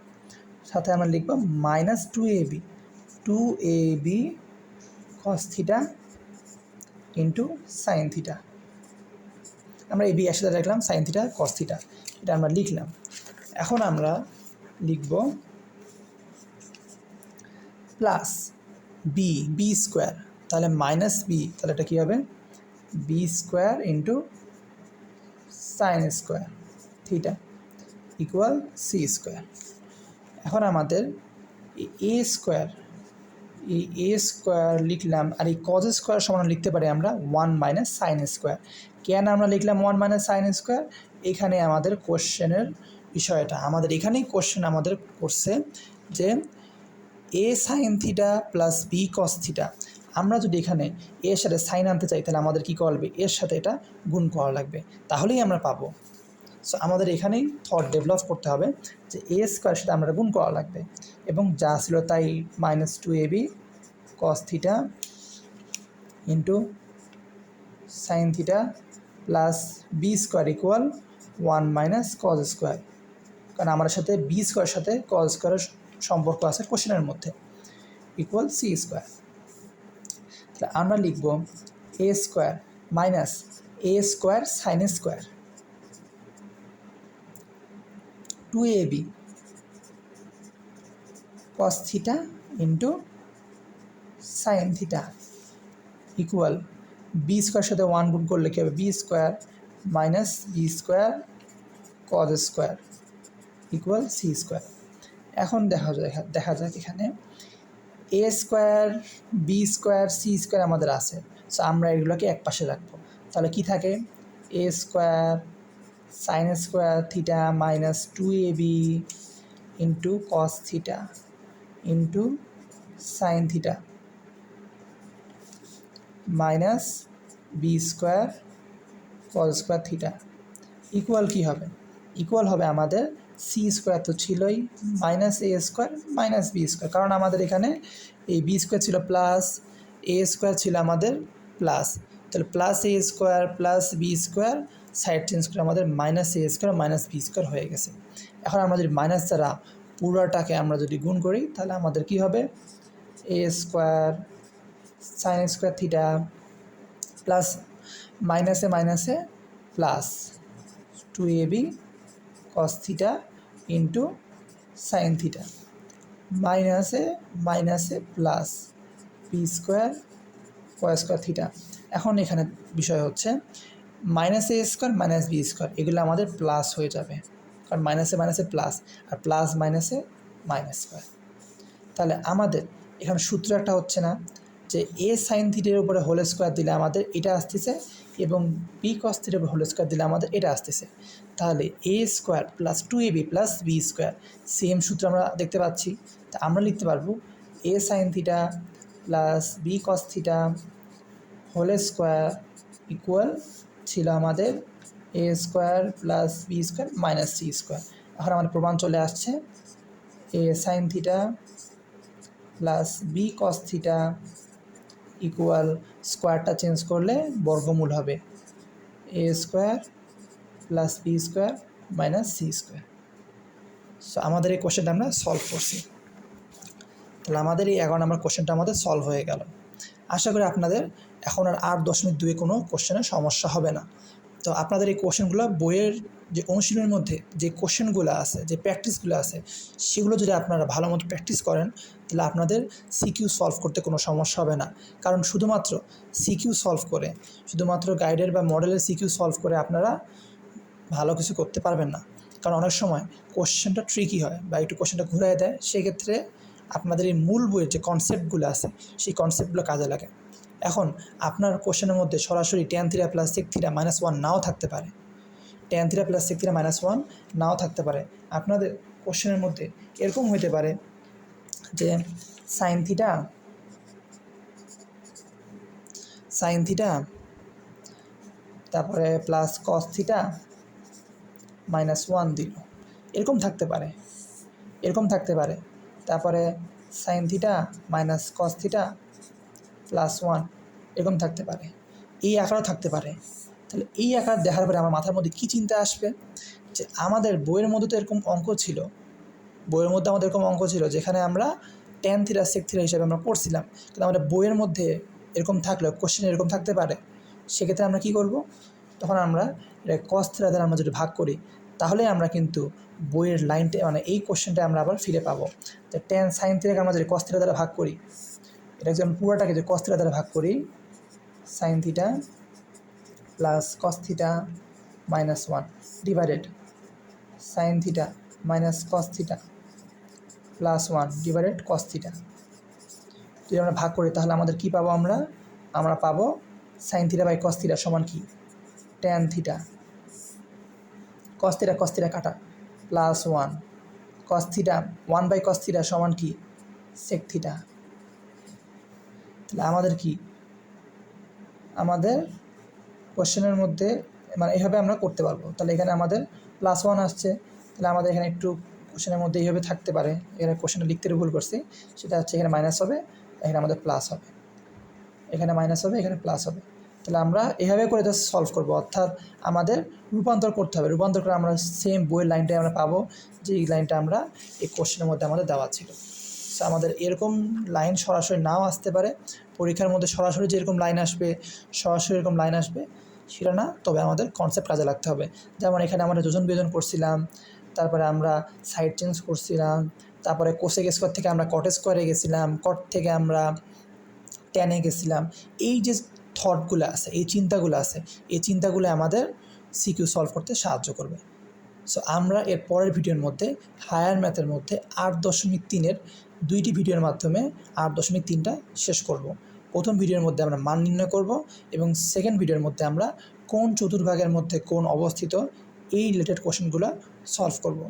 সাথে আমরা লিখব minus 2ab cos theta into sine theta. আমরা এই বি একসাথে রাখলাম, সাইন থিটা কস থিটা, এটা আমরা লিখলাম। এখন আমরা লিখব প্লাস বি স্কোয়ার, তাহলে মাইনাস বি, তাহলে এটা কী হবে B square into sine square theta equal C square. এখন আমাদের এ স্কোয়ার, এই এ স্কোয়ার লিখলাম, আর এই কজ স্কোয়ার সমান লিখতে পারি আমরা 1 মাইনাস সাইন স্কোয়ার। কেন আমরা লিখলাম 1 মাইনাস সাইন স্কোয়ার, এখানে আমাদের কোশ্চেনের বিষয়টা, আমাদের এখানেই কোশ্চেন আমাদের করছে যে A sine theta plus B cos theta. আমরা যদি এখানে এর সাথে সাইন আনতে চাই, তাহলে আমাদের কী করা লাগবে, এর সাথে এটা গুণ করা লাগবে, তাহলেই আমরা পাবো। সো আমাদের এখানেই থট ডেভেলপ করতে হবে যে এ স্কোয়ারের সাথে আমরা গুণ করা লাগবে, এবং যা ছিল তাই minus 2ab cos theta into sine theta plus B square equal 1 minus cos square, কারণ আমার সাথে বি স্কোয়ারের সাথে কজ স্কোয়ারের সম্পর্ক আছে কোশ্চেনের মধ্যে, ইকুয়াল সি স্কোয়ার। তাহলে আমরা লিখব A square minus A square sine square 2ab cos theta into sine theta equal B square সাথে 1 গুণ করলে কী হবে B square minus B square cos square equal C square. এখন দেখা যাক এখানে A square B square C square আমাদের আছে, সো আমরা এগুলোকে এক পাশে রাখবো। তাহলে কি থাকে A square sine square theta minus 2ab into cos theta into sine theta minus B square cos square theta equal কী হবে ইকুয়াল হবে আমাদের সি স্কোয়ার তো ছিলই minus A square minus B square, কারণ আমাদের এখানে এই বি স্কোয়ার ছিল প্লাস এ স্কোয়ার ছিল আমাদের প্লাস, তাহলে plus A square plus B square side change করে আমাদের minus A square minus B square হয়ে গেছে। এখন আমরা যদি মাইনাস দ্বারা পুরোটাকে আমরা যদি গুণ করি তাহলে আমাদের কি হবে A square sine square theta plus মাইনাসে plus 2ab cos theta into sine theta মাইনাসে plus B square cos square theta. এখন এখানে বিষয় হচ্ছে minus A square minus B square এগুলো আমাদের প্লাস হয়ে যাবে, কারণ মাইনাসে প্লাস আর প্লাস মাইনাসে মাইনাস স্কোয়ার। তাহলে আমাদের এখানে সূত্র একটা হচ্ছে না যে এ সাইন থিটার উপরে হোল স্কোয়ার দিলে আমাদের এটা আসতেছে এবং বি কস থিটার উপরে হোল স্কোয়ার দিলে আমাদের এটা আসতেছে। তাহলে A square plus 2ab plus B square same সূত্র আমরা দেখতে পাচ্ছি। তা আমরা লিখতে পারবো A sine theta plus B cos theta whole square equal ছিল আমাদের A square plus B square minus C square. এখন আমাদের প্রমাণ চলে আসছে A sine theta plus B cos theta equal স্কোয়ারটা চেঞ্জ করলে বর্গমূল হবে A square plus B square minus C square. So আমাদের এই কোশ্চেনটা আমরা সলভ করছি। তাহলে আমাদের এই 11 নম্বর কোশ্চেনটা আমাদের সলভ হয়ে গেল। আশা করি আপনাদের এখন আর 8.2 কোনো কোশ্চেনের সমস্যা হবে না। তো আপনাদের এই কোশ্চেনগুলো বইয়ের যে অনুশীলনের মধ্যে যে কোশ্চেনগুলো আছে যে প্র্যাকটিসগুলো আছে সেগুলো যদি আপনারা ভালো মতো প্র্যাকটিস করেন তাহলে আপনাদের সিকিউ সলভ করতে কোনো সমস্যা হবে না। কারণ শুধুমাত্র সিকিউ সলভ করে শুধুমাত্র গাইডের বা মডেলের সিকিউ সলভ করে আপনারা ভালো কিছু করতে পারবেন না, কারণ অনেক সময় কোশ্চেনটা ট্রিকি হয় বা একটু কোশ্চেনটা ঘুরায় দেয়, সেক্ষেত্রে আপনাদের এই মূল বইয়ের যে কনসেপ্টগুলো আছে সেই কনসেপ্টগুলো কাজে লাগে। এখন আপনার কোশ্চেনের মধ্যে সরাসরি tan theta plus sec theta -1 নাও থাকতে পারে, tan theta plus sec theta -1 নাও থাকতে পারে। আপনাদের কোশ্চেনের মধ্যে এরকম হতে পারে যে সাইন থিটা তারপরে প্লাস কস থিটা -1 দিল, এরকম থাকতে পারে। তারপরে sign theta minus cos theta +1 এরকম থাকতে পারে, এই আকারও থাকতে পারে। তাহলে এই আকার দেখার পরে আমার মাথার মধ্যে কী চিন্তা আসবে যে আমাদের বইয়ের মধ্যে তো এরকম অঙ্ক ছিল, যেখানে আমরা tan থিটা sec থিটা হিসাবে আমরা পড়ছিলাম, কিন্তু আমাদের বইয়ের মধ্যে এরকম থাকলে কোশ্চেন এরকম থাকতে পারে। সেক্ষেত্রে আমরা কী করব, তখন আমরা এটা কস থিটা দ্বারা আমরা যদি ভাগ করি তাহলে আমরা কিন্তু বইয়ের লাইনটা মানে এই কোশ্চেনটা আমরা আবার ফিরে পাবো। তো tan সাইন থিটাকে আমরা যদি কস থিটা দ্বারা ভাগ করি, এটা যদি আমি পুরোটাকে যদি কস থিটা দ্বারা ভাগ করি sign theta plus cos theta -1 divided sign theta minus cos theta +1 divided cos theta, যদি আমরা ভাগ করি তাহলে আমাদের কী পাবো, আমরা পাবো sine theta by cos theta সমান কি tan থিটা, কস থিটা কাটা +1 cos theta 1 by cos theta সমান কি sec থিটা। তাহলে আমাদের কোশ্চেনের মধ্যে মানে এইভাবে আমরা করতে পারবো। তাহলে এখানে আমাদের +1 আসছে, তাহলে আমাদের এখানে একটু কোশ্চেনের মধ্যে এইভাবে থাকতে পারে, এখানে কোশ্চেনটা লিখতে ভুল করছি, সেটা হচ্ছে এখানে মাইনাস হবে, এখানে আমাদের প্লাস হবে, এখানে মাইনাস হবে, এখানে প্লাস হবে। তাহলে আমরা এভাবে করে জাস্ট সলভ করবো, অর্থাৎ আমাদের রূপান্তর করতে হবে। রূপান্তর করে আমরা সেম বইয়ের লাইনটাই আমরা পাবো, যে এই লাইনটা আমরা এই কোশ্চেনের মধ্যে আমাদের দেওয়া ছিল। সো আমাদের এরকম লাইন সরাসরি নাও আসতে পারে, পরীক্ষার মধ্যে সরাসরি যেরকম লাইন আসবে সেটা না, তবে আমাদের কনসেপ্ট কাজে লাগতে হবে। যেমন এখানে আমরা যোজন বিয়োজন করছিলাম, তারপরে আমরা সাইড চেঞ্জ করছিলাম, তারপরে কোসেক স্কোয়ার থেকে আমরা কট স্কোয়ারে গেছিলাম, কট থেকে আমরা টেনে গেছিলাম। এই যে থটগুলো আছে, এই চিন্তাগুলো আছে, এই চিন্তাগুলো আমাদের সিকিউ সলভ করতে সাহায্য করবে। সো আমরা এর পরের ভিডিওর মধ্যে হায়ার ম্যাথের মধ্যে 8.3-এর 2টি ভিডিওর মাধ্যমে 8.3টা শেষ করব। প্রথম ভিডিওর মধ্যে আমরা মান নির্ণয় করব এবং সেকেন্ড ভিডিওর মধ্যে আমরা কোন চতুর্ভাগের মধ্যে কোন অবস্থিত এই রিলেটেড কোশ্চেনগুলো সলভ করব।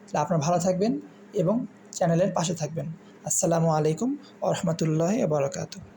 তাহলে আপনারা ভালো থাকবেন এবং চ্যানেলের পাশে থাকবেন। আসসালামু আলাইকুম ওয়া রাহমাতুল্লাহি ওয়া বারাকাতুহু।